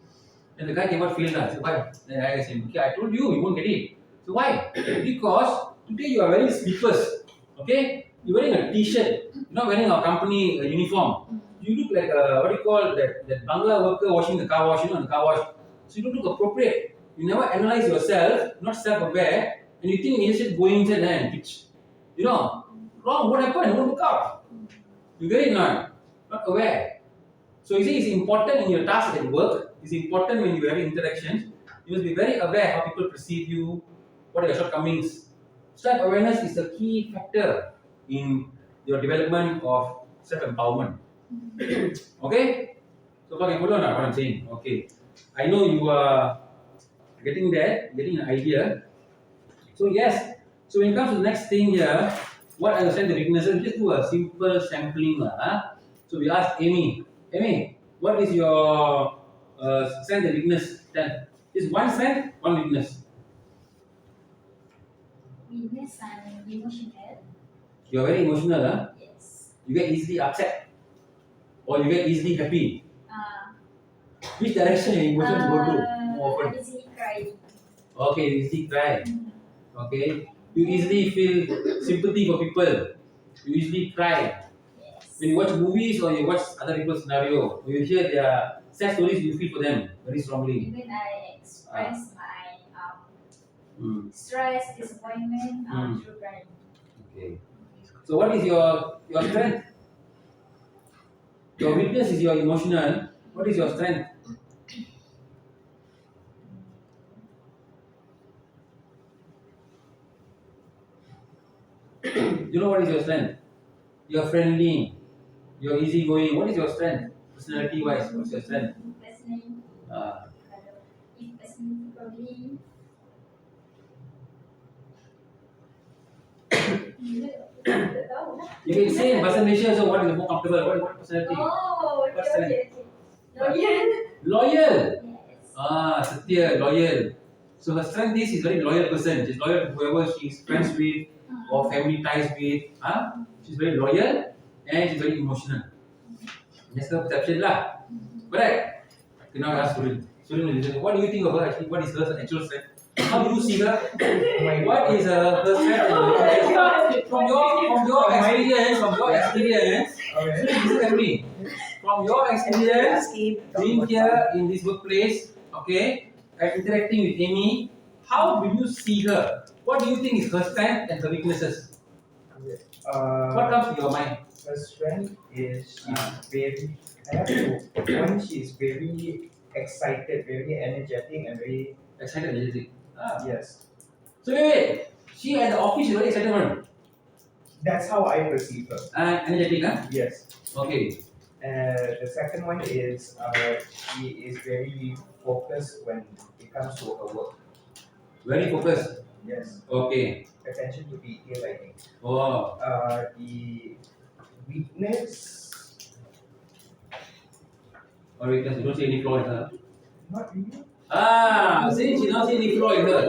And the guy came out feeling that. So why? Then I said, okay, I told you won't get it. So why? Because today you are wearing slippers. Okay? You're wearing a t-shirt. You're not wearing a company uniform. You look like that Bangla worker washing the car wash, the car wash. So you don't look appropriate. You never analyze yourself, not self-aware, and you think you're just going inside there and pitch. wrong, what happened? Don't look out. You get it not? Not aware. So you see, it's important in your task at work. It's important when you have interactions. You must be very aware how people perceive you, what are your shortcomings. Self-awareness is a key factor in your development of self-empowerment. Okay? So far, can follow now what I'm saying? Okay. I know you are getting there, getting an idea. So yes, so when it comes to the next thing here, what I understand the weaknesses, we just do a simple sampling. So we ask Amy, what is your strength and weakness? Then is one strength, one weakness. Weakness and emotional. You're very emotional, Yes. You get easily upset, or you get easily happy. Which direction your emotions go to more often? I easily cry. Okay, you easily cry. Okay, you easily feel sympathy for people. You usually cry. Yes. When you watch movies or you watch other people's scenario, when you hear their sad stories, you feel for them very strongly. Even I express my Mm. stress, disappointment Mm. through crying. Okay. So what is your strength? Your weakness is your emotional. What is your strength? You know what is your strength? You're friendly. You're easygoing. What is your strength? Personality wise, what's your strength? Personally, if personally probably You can say in Bahasa Malaysia, so what is more comfortable? What personality? Oh, What's okay. Loyal. Loyal. Yes. Setia, loyal. So her strength is she's a very loyal person. She's loyal to whoever she's friends with or family ties with. She's very loyal and she's very emotional. That's her perception lah. Correct? Okay, now I ask Surin. Surin, what do you think of her actually? What is her actual strength? How do you see her? What is her strength? From your experience, Surin, listen to me. From your experience, being here in this workplace, okay, and interacting with Amy, how do you see her? What do you think is her strength and her weaknesses? What comes to your mind? Her strength is very. I have to. One, she's very excited, very energetic, and very Excited, energetic. yes. So wait. She at the office is very excited one. That's how I perceive her. Energetic, Yes. Okay. The second one is she is very focused when it comes to her work. Very focused. Yes. Okay. Attention to detail, I think. Oh. The weakness, Or weakness, you don't see any flaw in her. not really. See, she don't see any flaw in her.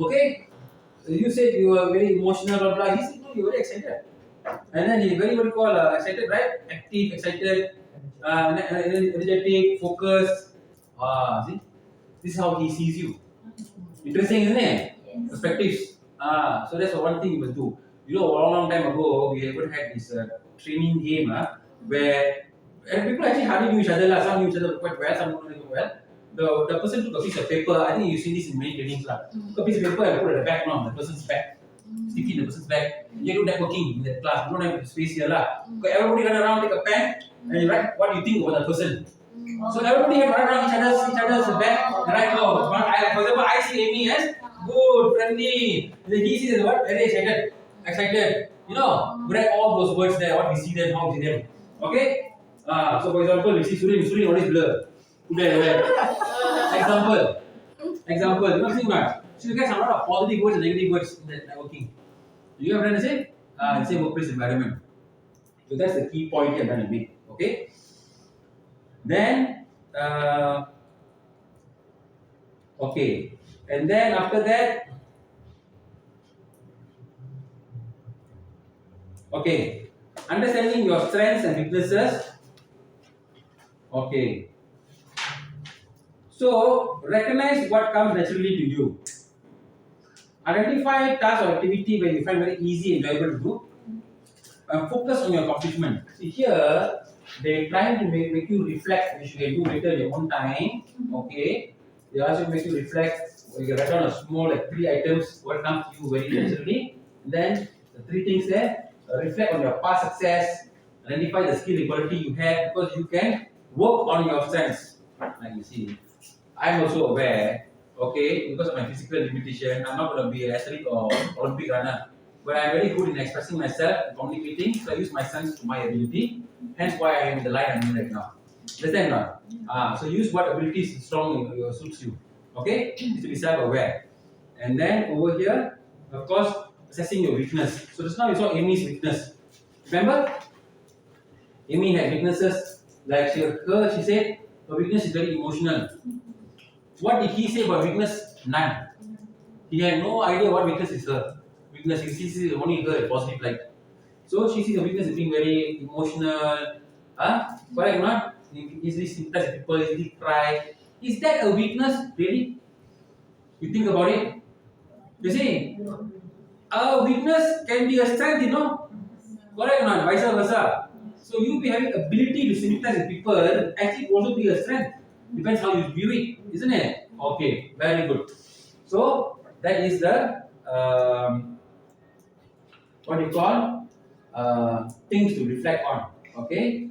Okay? You said you were very emotional, blah blah. He said no, you're very excited. And then he very what you call excited, right? Active, excited, energetic, focused. See? This is how he sees you. Interesting, isn't it? Yes. Perspectives. So that's one thing you must do. You know, a long time ago, we ever had this training game where people actually hardly knew each other. Some knew each other quite well, some don't know well. The person took a piece of paper. I think you've seen this in many trainings. Took a piece of paper and put it at the back of the person's back. Stick it in the person's back. You do networking in that class. You don't have space here. Everybody run around, take a pen, and you write what you think about the person. So everybody have run around each other's back. Right now, for example, I see Amy as good, friendly. He sees as what? Very excited. You know, we write all those words there. What we see them, how we see them. Okay. So for example, we see Surin always blur. Example. You know what I'm so you get a lot of positive words and negative words in that networking. Do you have to say? The same workplace environment. So that's the key point here I'm trying to make. Okay. Then, okay. And then after that, okay. Understanding your strengths and weaknesses. Okay. So, recognize what comes naturally to you. Identify task or activity where you find very easy and enjoyable to do. And focus on your accomplishment. See here, they trying to make you reflect, which you can do later in your own time. Okay. They also make you reflect. You can write down a small 3 items what comes to you very naturally. And then the three things there. Reflect on your past success, identify the skill equality you have because you can work on your strengths. Like you see, I'm also aware, okay, because of my physical limitation, I'm not going to be an athlete or Olympic runner. But I'm very good in expressing myself and communicating, so I use my strengths to my ability. Hence why I am in the line I'm in right now. Understand not? So use what abilities strong suits you. Okay? Need to be self-aware. And then over here, of course, assessing your weakness. So just now you saw Amy's weakness. Remember? Amy had weaknesses like she said her weakness is very emotional. What did he say about weakness? None. He had no idea what weakness is her. Weakness, he sees only her positive light. So she sees her weakness as being very emotional. Correct or not? Easily sympathize with people, easily cry. Is that a weakness? Really? You think about it. You see, a weakness can be a strength, you know. Correct or not? Vice versa. So you be having ability to sympathize with people actually also be a strength. Depends how you view it, isn't it? Okay, very good. So that is the what you call things to reflect on. Okay,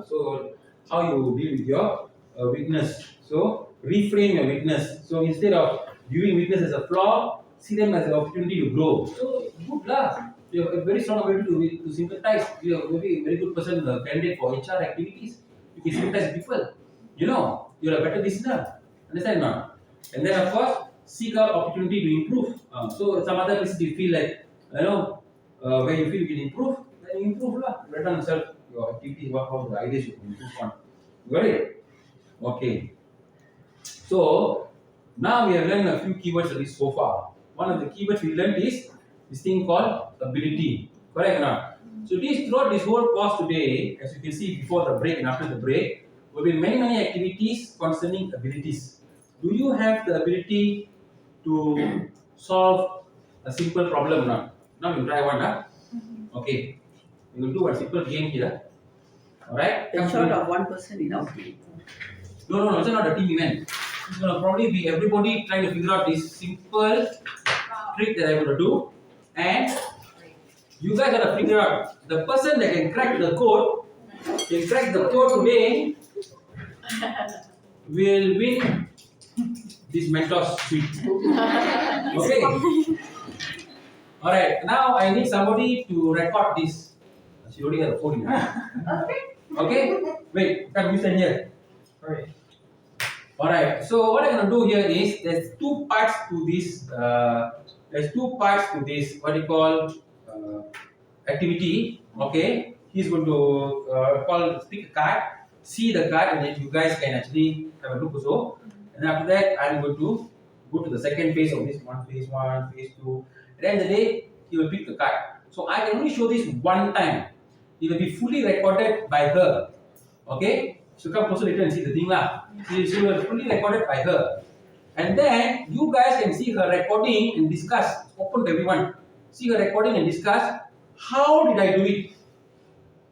so how you deal with your weakness. So reframe your weakness. So instead of viewing weakness as a flaw, see them as an opportunity to grow. So good lah. You have a very strong ability to sympathize. You are maybe a very good person, candidate for HR activities. You can sympathize with people. You know, you're a better listener. Understand not? And then of course, seek out opportunity to improve. So some other places you feel like, where you feel you can improve, then you improve lah. Write down yourself your activities, what how the ideas you can improve on. Got it? Okay. So now we have learned a few keywords at least so far. One of the keywords we learned is this thing called ability. Correct or not? So throughout this whole course today, as you can see before the break and after the break, will be many activities concerning abilities. Do you have the ability to solve a simple problem or not? Now you try one, Okay. We will do a simple game here. Alright? The short of one person in our team. No, it's not a team event. It's going to probably be everybody trying to figure out this simple trick that I'm going to do. And you guys got to figure out the person that can crack the code today will win this Mentos suite. Okay. Alright, now I need somebody to record this. She already has a phone in her hand. Okay? Wait, come you stand here. Alright. Alright, so what I'm going to do here is there's two parts to this. What you call activity. Okay, he's going to pick a card, see the card, and then you guys can actually have a look also. And after that, I'm going to go to the second phase of this phase 1, phase 2. At the end of the day, he will pick the card. So I can only show this one time. It will be fully recorded by her. Okay, so come closer later and see the thing lah. She will be fully recorded by her. And then you guys can see her recording and discuss. It's open to everyone. See her recording and discuss. How did I do it?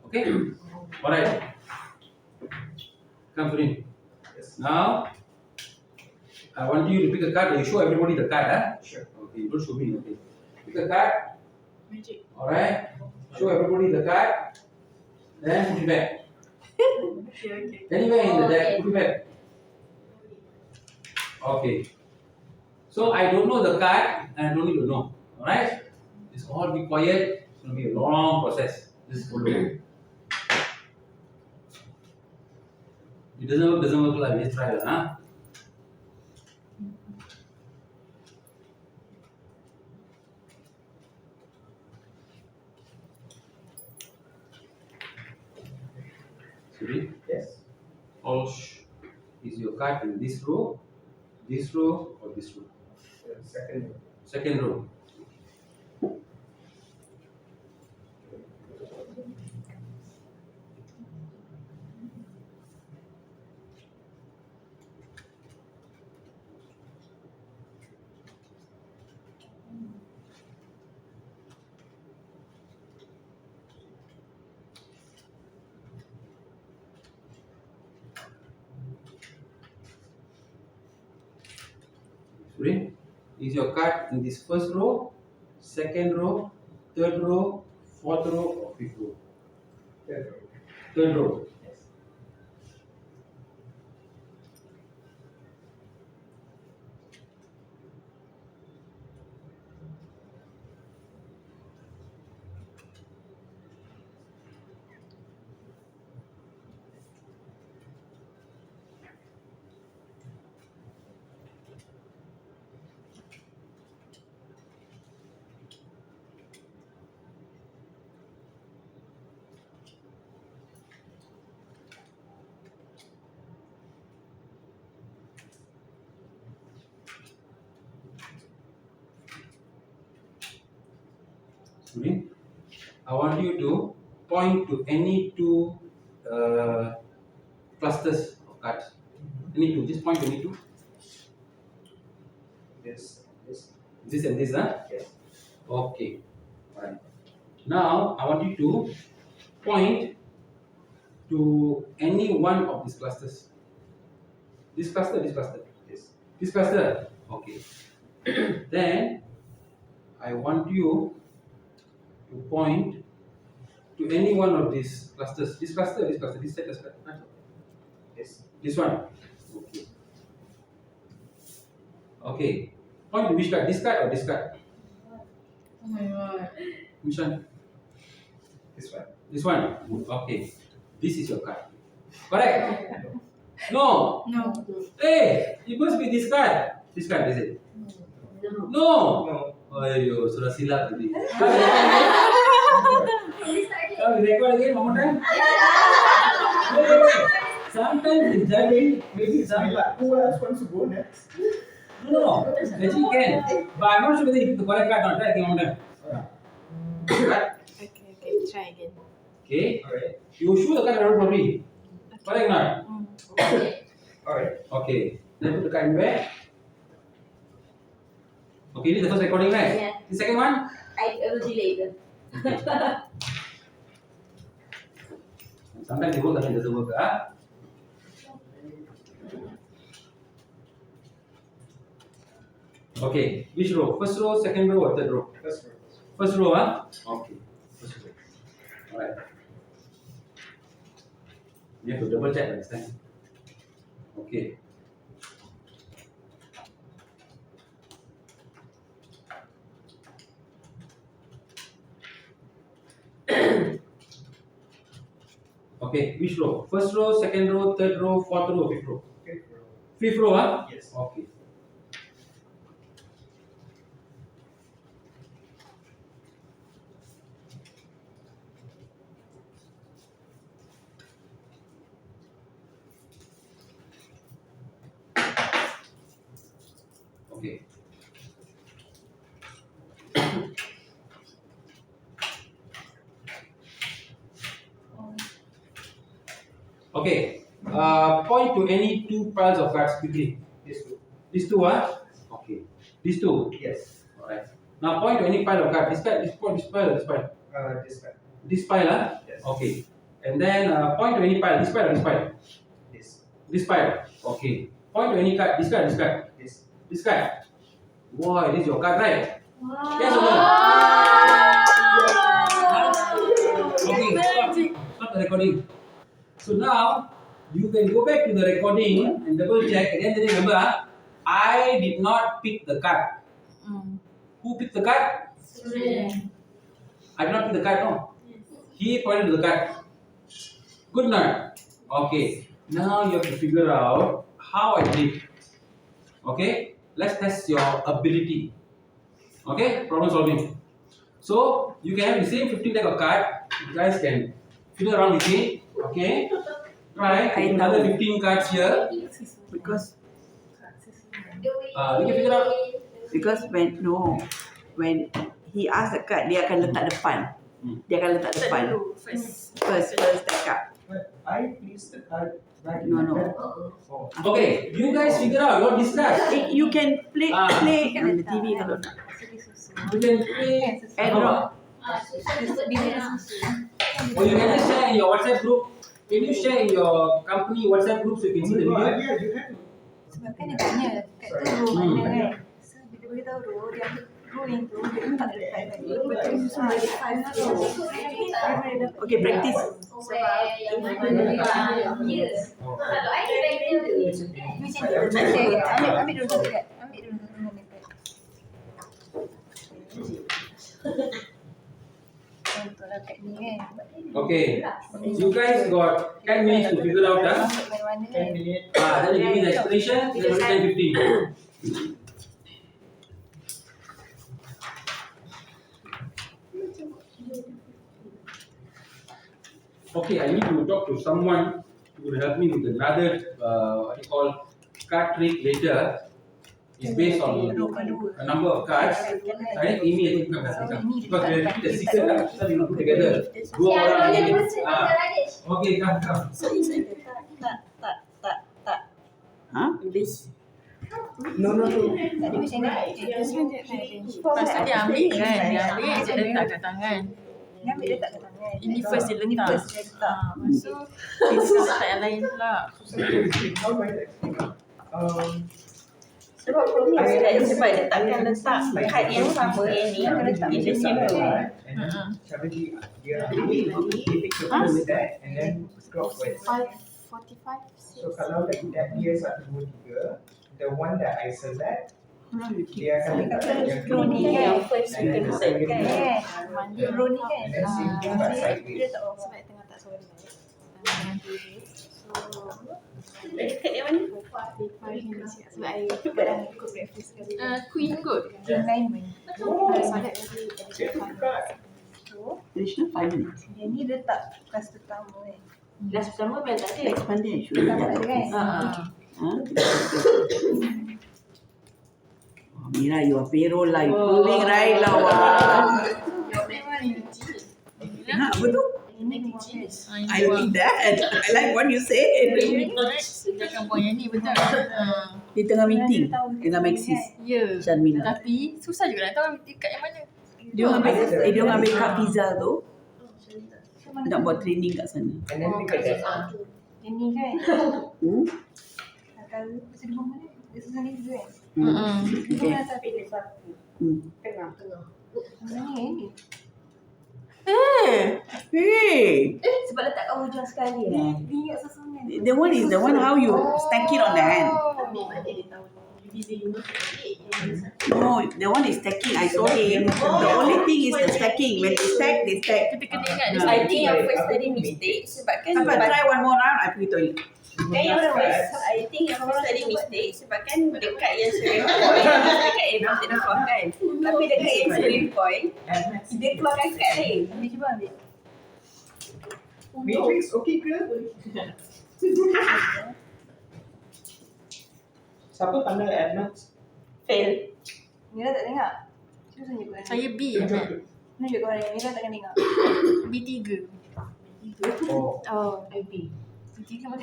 Okay? Alright. Come to me. Yes. Now, I want you to pick a card and you show everybody the card. Sure. Okay, don't show me. Okay. Pick a card. Magic. Alright. Show everybody the card. Then put it back. Okay. Anywhere in the deck, put it back. Okay. So I don't know the card and I don't need to know. Alright? Just all be quiet. It's going to be a long process. Just follow. It doesn't work like this. Try it, huh? Sorry? Yes. All is your card in this row, or this row? Second one. Second row. Sorry? Is your card in this first row, second row, third row, fourth row, or fifth row? Third row. Third row. Yes. Student, I want you to point to any two clusters of cards. Any two, just point to any two. This. This and this, huh? Yes. Okay. Alright. Now I want you to point to any one of these clusters. This cluster, this cluster. Yes. This cluster. Okay. Then I want you to point to any one of these clusters. This cluster, this cluster, this set cluster. Yes. This one. Okay. Okay. Point to which card? This card or this card? Oh my god. Which one? This one. This one. Okay. This is your card. Correct? No. No. Hey, it must be this card. This card, is it? No. No. No. Ayo, sudah silap tadi. Can we record again one more time? Wait. Sometimes it's judging, maybe some. Who else wants to go next? No. Actually you can. But I'm not sure whether you pick the correct card or not. Try again one more time. Okay, try again. Okay. Alright. You show the card around properly. Correct or not? Alright. Okay. Then put the card in back. Okay, this is the first recording, right? Yeah. The second one? I will do later. Sometimes it works, sometimes it doesn't work. Huh? Okay, which row? First row, second row, or third row? First row. First row, huh? Okay. First row. Alright. You have to double check next time. Okay. Okay, which row? First row, second row, third row, fourth row, fifth row? Fifth row. Fifth row, huh? Yes. Okay. Okay. Okay. Point to any two piles of cards quickly. This two. These two, huh? Okay. These two. Yes. Alright. Now point to any pile of cards. This pile, this pile, this pile, this pile. This one. This pile, huh? Yes. Okay. And then point to any pile. This pile or this pile? This. This pile. Okay. Point to any card. This card, this card. This. This card. Wow, this is your card, right? Wow. Yes or no? Okay, stop the recording. So now you can go back to the recording and double check. Again, remember, I did not pick the card. Who picked the card? I did not pick the card, no. He pointed to the card. Good enough. Okay. Now you have to figure out how I did. Okay. Let's test your ability. Okay. Problem solving. So you can have the same 15 deck of card. You guys can fiddle around with it. Okay. Try. I Put another 15 cards here. Because You can figure out. when he asked the card, dia akan letak depan. Dia akan letak depan. First stack up. But I placed the card right No, in no. the back. Oh. Okay. You guys figure out your discuss. You can play Ah. play on the TV kalau nak. You can play. And drop. Or you can just share in your WhatsApp group. Can you share in your company WhatsApp group so you can see the No, video? yeah, you have to. Sebab kan dia tanya kat tu row mana kan. So bila beritahu row dia Okay, practice. Where yang mana yes. Kalau I Ambil dulu dekat. Contohlah kat ni kan. Okay. You guys got 10 minutes to figure out the. Mana-mana kan. 10 minutes. Then you give me the explanation. Then only 10:15. Okay, I need to talk to someone who will help me with another what you call card trick later. It's based on a number of cards. I think Amy, I think you can help me. Because we have the secret cards, so we will put together. Go around. Okay, come. Huh? No. Tadi macam ni. Lepas tu dia ambil kan, dia ambil je letak kat tangan. Dia ambil letak kat tangan. Ini first dia letak. Lepas tu Kita letak yang lain pula. How do I explain? Sebab dia takkan letak kad yang sama yang ni in the same row. And then cara dia ambil, dia pick the phone with that and then clockwise. 5:45. So kalau like that dia 1, 2, 3, the one that I select, dia akan letak yang Row ni yang first and then kita set kan. Row ni kan. and then same thing but sideways. Sebab tengah tak suara. Kad yang mana? Sebab I dah ikut breakfast sekali. Queen kot. Game lain pun. Solat Additional 5 minutes. Yang ni letak kelas pertama kan. Kelas pertama memang tak ada. Expanded actually. Tak ada kan. Mira, you are payroll lah. You proving right lah. Wah. Apa tu? I like that. I like what you say. Jangan buang yang ni betul. Dia tengah meeting dengan Maxis. Ya. Sharmila. Tapi susah juga nak tahu dekat yang mana. Dia orang ambil cup pizza tu. Nak buat training kat sana. And then pick a desk. Yang ni kan. Kalau pasal di mana? Dia susah ni juga kan. Dia nak tak pilih satu. Tengah. Mana ni? Hey, Sebab letak kat hujung sekali Dia ingat susunan. the one is the one how you stack it on the hand. No, the one is stacking. I told him. The only thing is the stacking. When they stack, they stack. Kita kena ingat dia. I I think think yang yang first tadi mistake sebab kan Sampai try one more round, I pergi toilet. Kan yang first, I think yang first tadi mistake sebab kan dekat yang serine point, dekat yang not the point kan. Tapi dekat yang serine point, dia keluarkan kad lain. Dia cuba ambil. Matrix okay ke? Siapa pandai add maths? Fail. Mira tak tengok. Cuba tunjuk kat Saya B je. tunjuk kat mana. Mira takkan tengok. B3. Oh. Oh. B3 mana?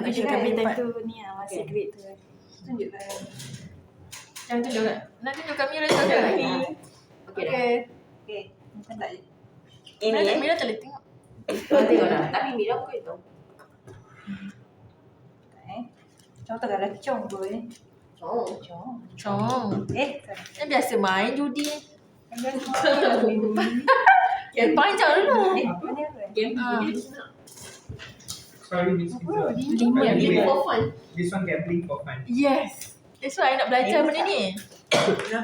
Nak cakap time tu ni lah. Masih grade tu kan. Tunjuk kat mana. Jangan tunjuk kat. Nak tunjuk kat Mira tu kan? Okay. Macam tak je. Ini Mira tak boleh tengok. Tengok lah. Tapi Mira pun itu. Contoh kan lelaki cong pun ni. Cong. Cong. Salah. Yang biasa main judi. Game Yang panjang dulu. mana tu? Sorry, Miss Pizza. 5. for fun. This one gambling for fun. Yes. That's why I nak belajar benda ni.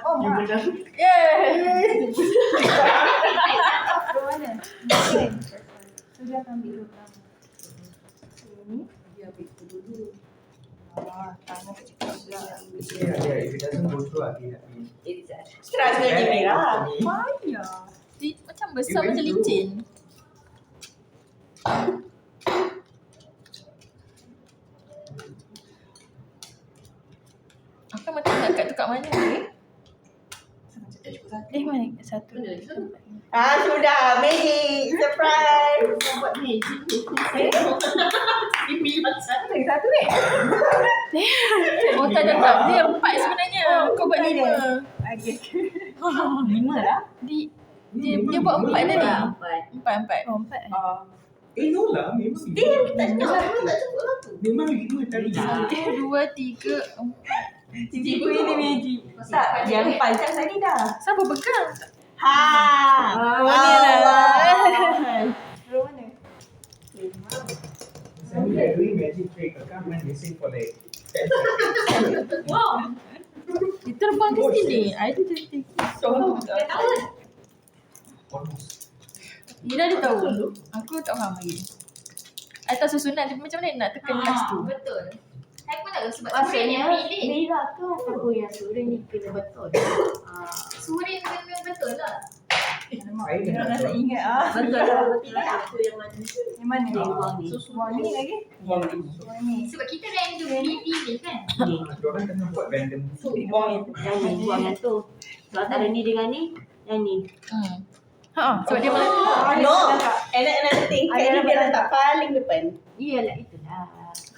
Oh, You menang. Yeah. Ke mana? Okay. So dia akan ambil dulu pertama. Ini. Dia ambil tu dulu. Tangan tak cakap pula. Yeah, if it doesn't go through, I'll be happy. Struggle di Mira. Payah. Macam besar macam licin. Aku macam nak kat tu kat mana? Mana? Satu. Sudah. Magic. Surprise. Buat magic. Satu. Satu ni. Oh tak cakap. Dia 4 sebenarnya. Kau buat 5. Okay. 5 lah. Dia buat 4 tadi. 4. Oh, 4 No lah, memang Dia tak cakap. Memang 5 tadi. 1, 2, 3, 4. Cici ini magic. Tak, yang panjang tadi dah. Siapa pegang? Ha. Boleh lah. Mana? Some we are doing magic trick. I can't mind missing for like 10 seconds. Wow. Dia terbang ke sini. I tu cantik. Almost. Ira dia tahu. Aku tak faham lagi. I tahu susunan tapi macam mana nak tekan last tu. Betul. Saya pun tak tahu sebab surin yang pilih. Mira tu aku yang surin ni kena betul. Surin memang betul lah. Saya Dia dah tak ingat ah. Betul lah, betul lah. Aku yang mana? Yang mana? Buang ni. Buang ni lagi. Buang ni. Sebab kita randomly pilih kan. Diorang tengah buat random. Buang yang ni, buang yang tu. Kalau tak ada ni dengan ni, yang ni. Sebab dia malah No. Another thing. Ini dia letak paling depan. Iyalah, itulah.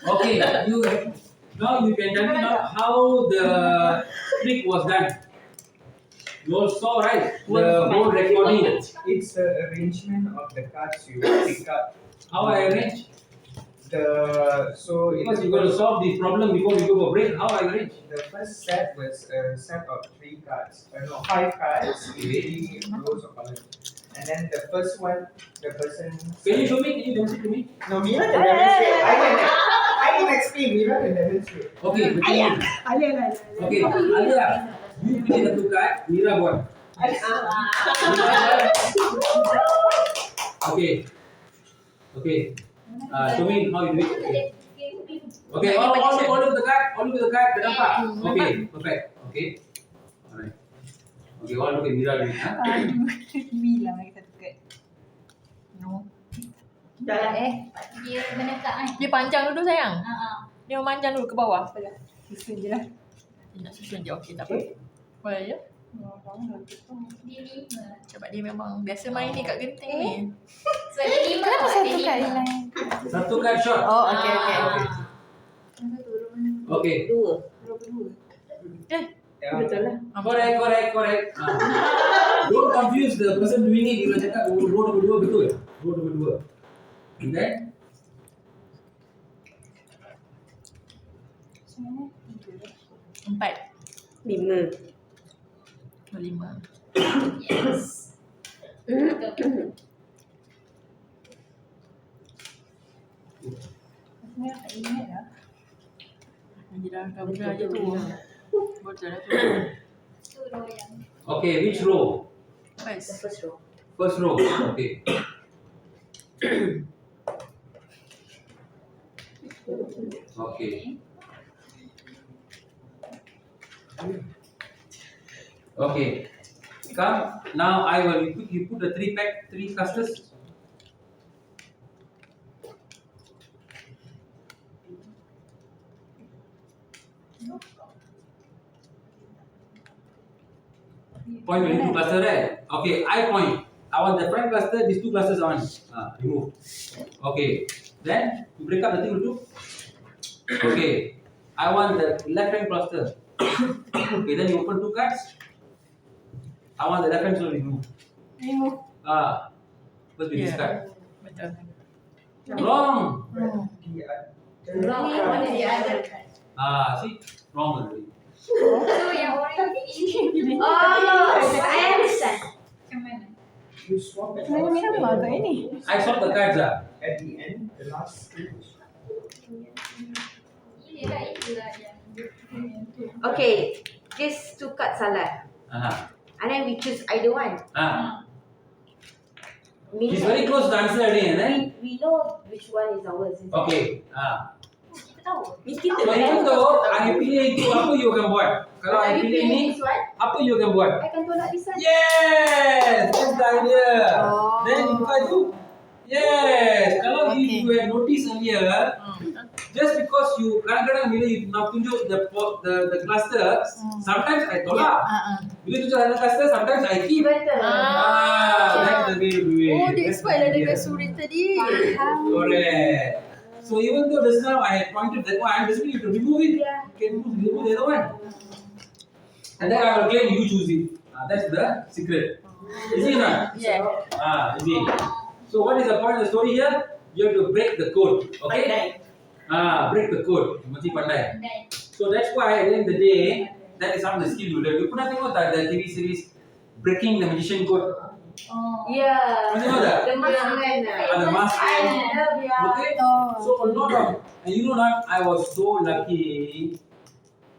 Okay, now you can tell me now how the trick was done. You all saw, right? The whole recording. It's the arrangement of the cards you pick up. How I arrange? So Because you got to solve the problem before we go for break. How I arrange? the first set was a set of 3 cards. No, 5 cards, 3 rows of colors. And then the first one, the person. Can you show me? Can you demonstrate to me? No, Mira can demonstrate. I can explain. Mira can demonstrate. Okay, begin. Okay, Alia, you play the 2 card. Mira one. Okay. Okay. Show me how you do it. Okay, all look at the card. All look at the card. Dah nampak? Okay, perfect. Okay. Alright. Okay, all look at Mira do it. Bilang lagi satu kad. No. Dah lah Dia menekak kan. Dia panjang dulu sayang. Dia memanjang dulu ke bawah. Susun je lah. Dia nak susun je. Okey, tak apa. Boleh je. Dia 5. Sebab dia memang biasa main ni kat genting ni. Sebab dia 5. Kenapa satu kad Dia yang lain? Satu card shot. Oh, okey okey. Okay. Dua. Betul lah. Correct. Don't confuse the person doing it. Dia cakap row nombor 2 betul. Row nombor 2. Okay? Empat. 5. 5. Yes. Betul. Sebenarnya tak ingat lah. Dia dah kabur je tu. Betul lah tu. Tu row yang. Okay, which row? First. First row. First row. Okay. Okay. Okay. Come now. I will. You put the 3 clusters. Point only 2 cluster, right? Okay, I point. I want the front cluster, these 2 clusters I want. Remove. Okay. Then you break up the thing into 2. Okay. I want the left hand cluster. Okay, then you open 2 cards. I want the left hand to remove. Remove. First we discard. Betul. Wrong. Wrong. See? Wrong already. So yang orang ni. Oh, I understand. Macam mana? You swap it Sebenarnya sama kat ini. I swap the cards. at the end, the last stage. Itulah yang. Okay, these 2 cards salah. And then we choose either one. He's very close to answer already, right? We know which one is ours. Isn't it? Okay. Kita tahu. Mesti So even though I pilih itu, apa you akan buat? Kalau I pilih ni, this one, apa you akan buat? I can tolak this one. Yes, that's the idea. Oh. Then you buka itu. Yes. Kalau if you had noticed earlier, just because you kadang-kadang bila you nak tunjuk the cluster, sometimes I tolak. Bila tunjuk ada cluster, sometimes I keep. Betul. That's the way to do it. Oh, that's why the ada idea. kat surit tadi. Correct. So even though just now I had pointed that one, I'm just going to remove it. Yeah. You can remove the other one. And then I will claim you choose it. That's the secret. Easy enough? Yeah. Easy. So what is the point of the story here? You have to break the code. Okay? Break the code. Mesti pandai. So that's why at the end of the day, that is some of the skill you learn. You pernah tengok tak the TV series Breaking the Magician Code? Yeah. Pernah tengok tak? The maskman. The mask. I love Okay. So a lot of, and you know that I was so lucky.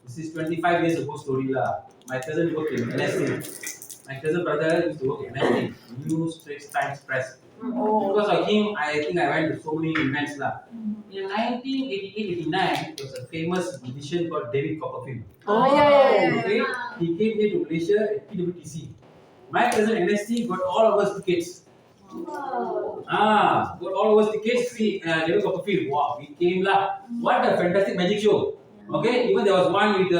This is 25 years ago story lah. My cousin worked in NSA. My cousin brother used to work in NSA, New Straits Times Press. Because of him, I think I went to so many events lah. In 1988-89, there was a famous magician called David Copperfield. Okay, he came here to Malaysia at PWTC. My cousin NST got all of us tickets. Got all of us tickets. See, David Copperfield. Wow, we came lah. What a fantastic magic show. Okay, even there was one with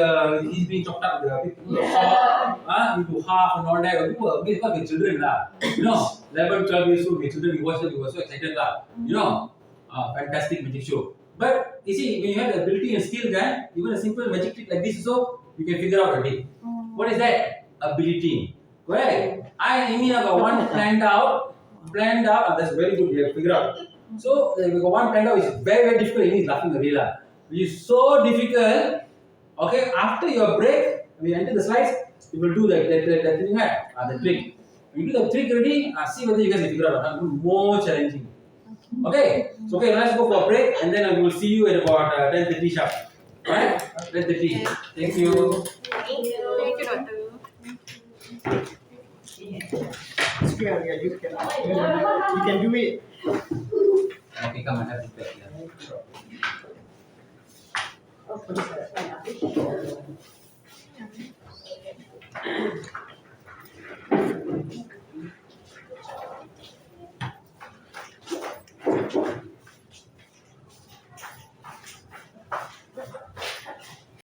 he's being chopped up with the saw, into half and all that. People, because we're children lah. You know, 11, 12 years old, we're children. We watched it. We were so excited lah. You know, fantastic magic show. But you see, when you have the ability and skill, guy, even a simple magic trick like this, so you can figure out a day. What is that? Ability. Correct. I mean, I got one planned out. That's very good. You have to figure out. So we got one planned out. It's very difficult. He's laughing away lah. It's so difficult. Okay, after your break, when you enter the slides, you will do the thing, the trick. When you do the trick already, see whether you guys can figure out. More challenging. Okay, so let's go for a break, and then we will see you at about 10:30 sharp. Right? 10:30. Thank you. Thank you, Doctor. Yeah, you can do it. Okay, come and have this back here. Oh,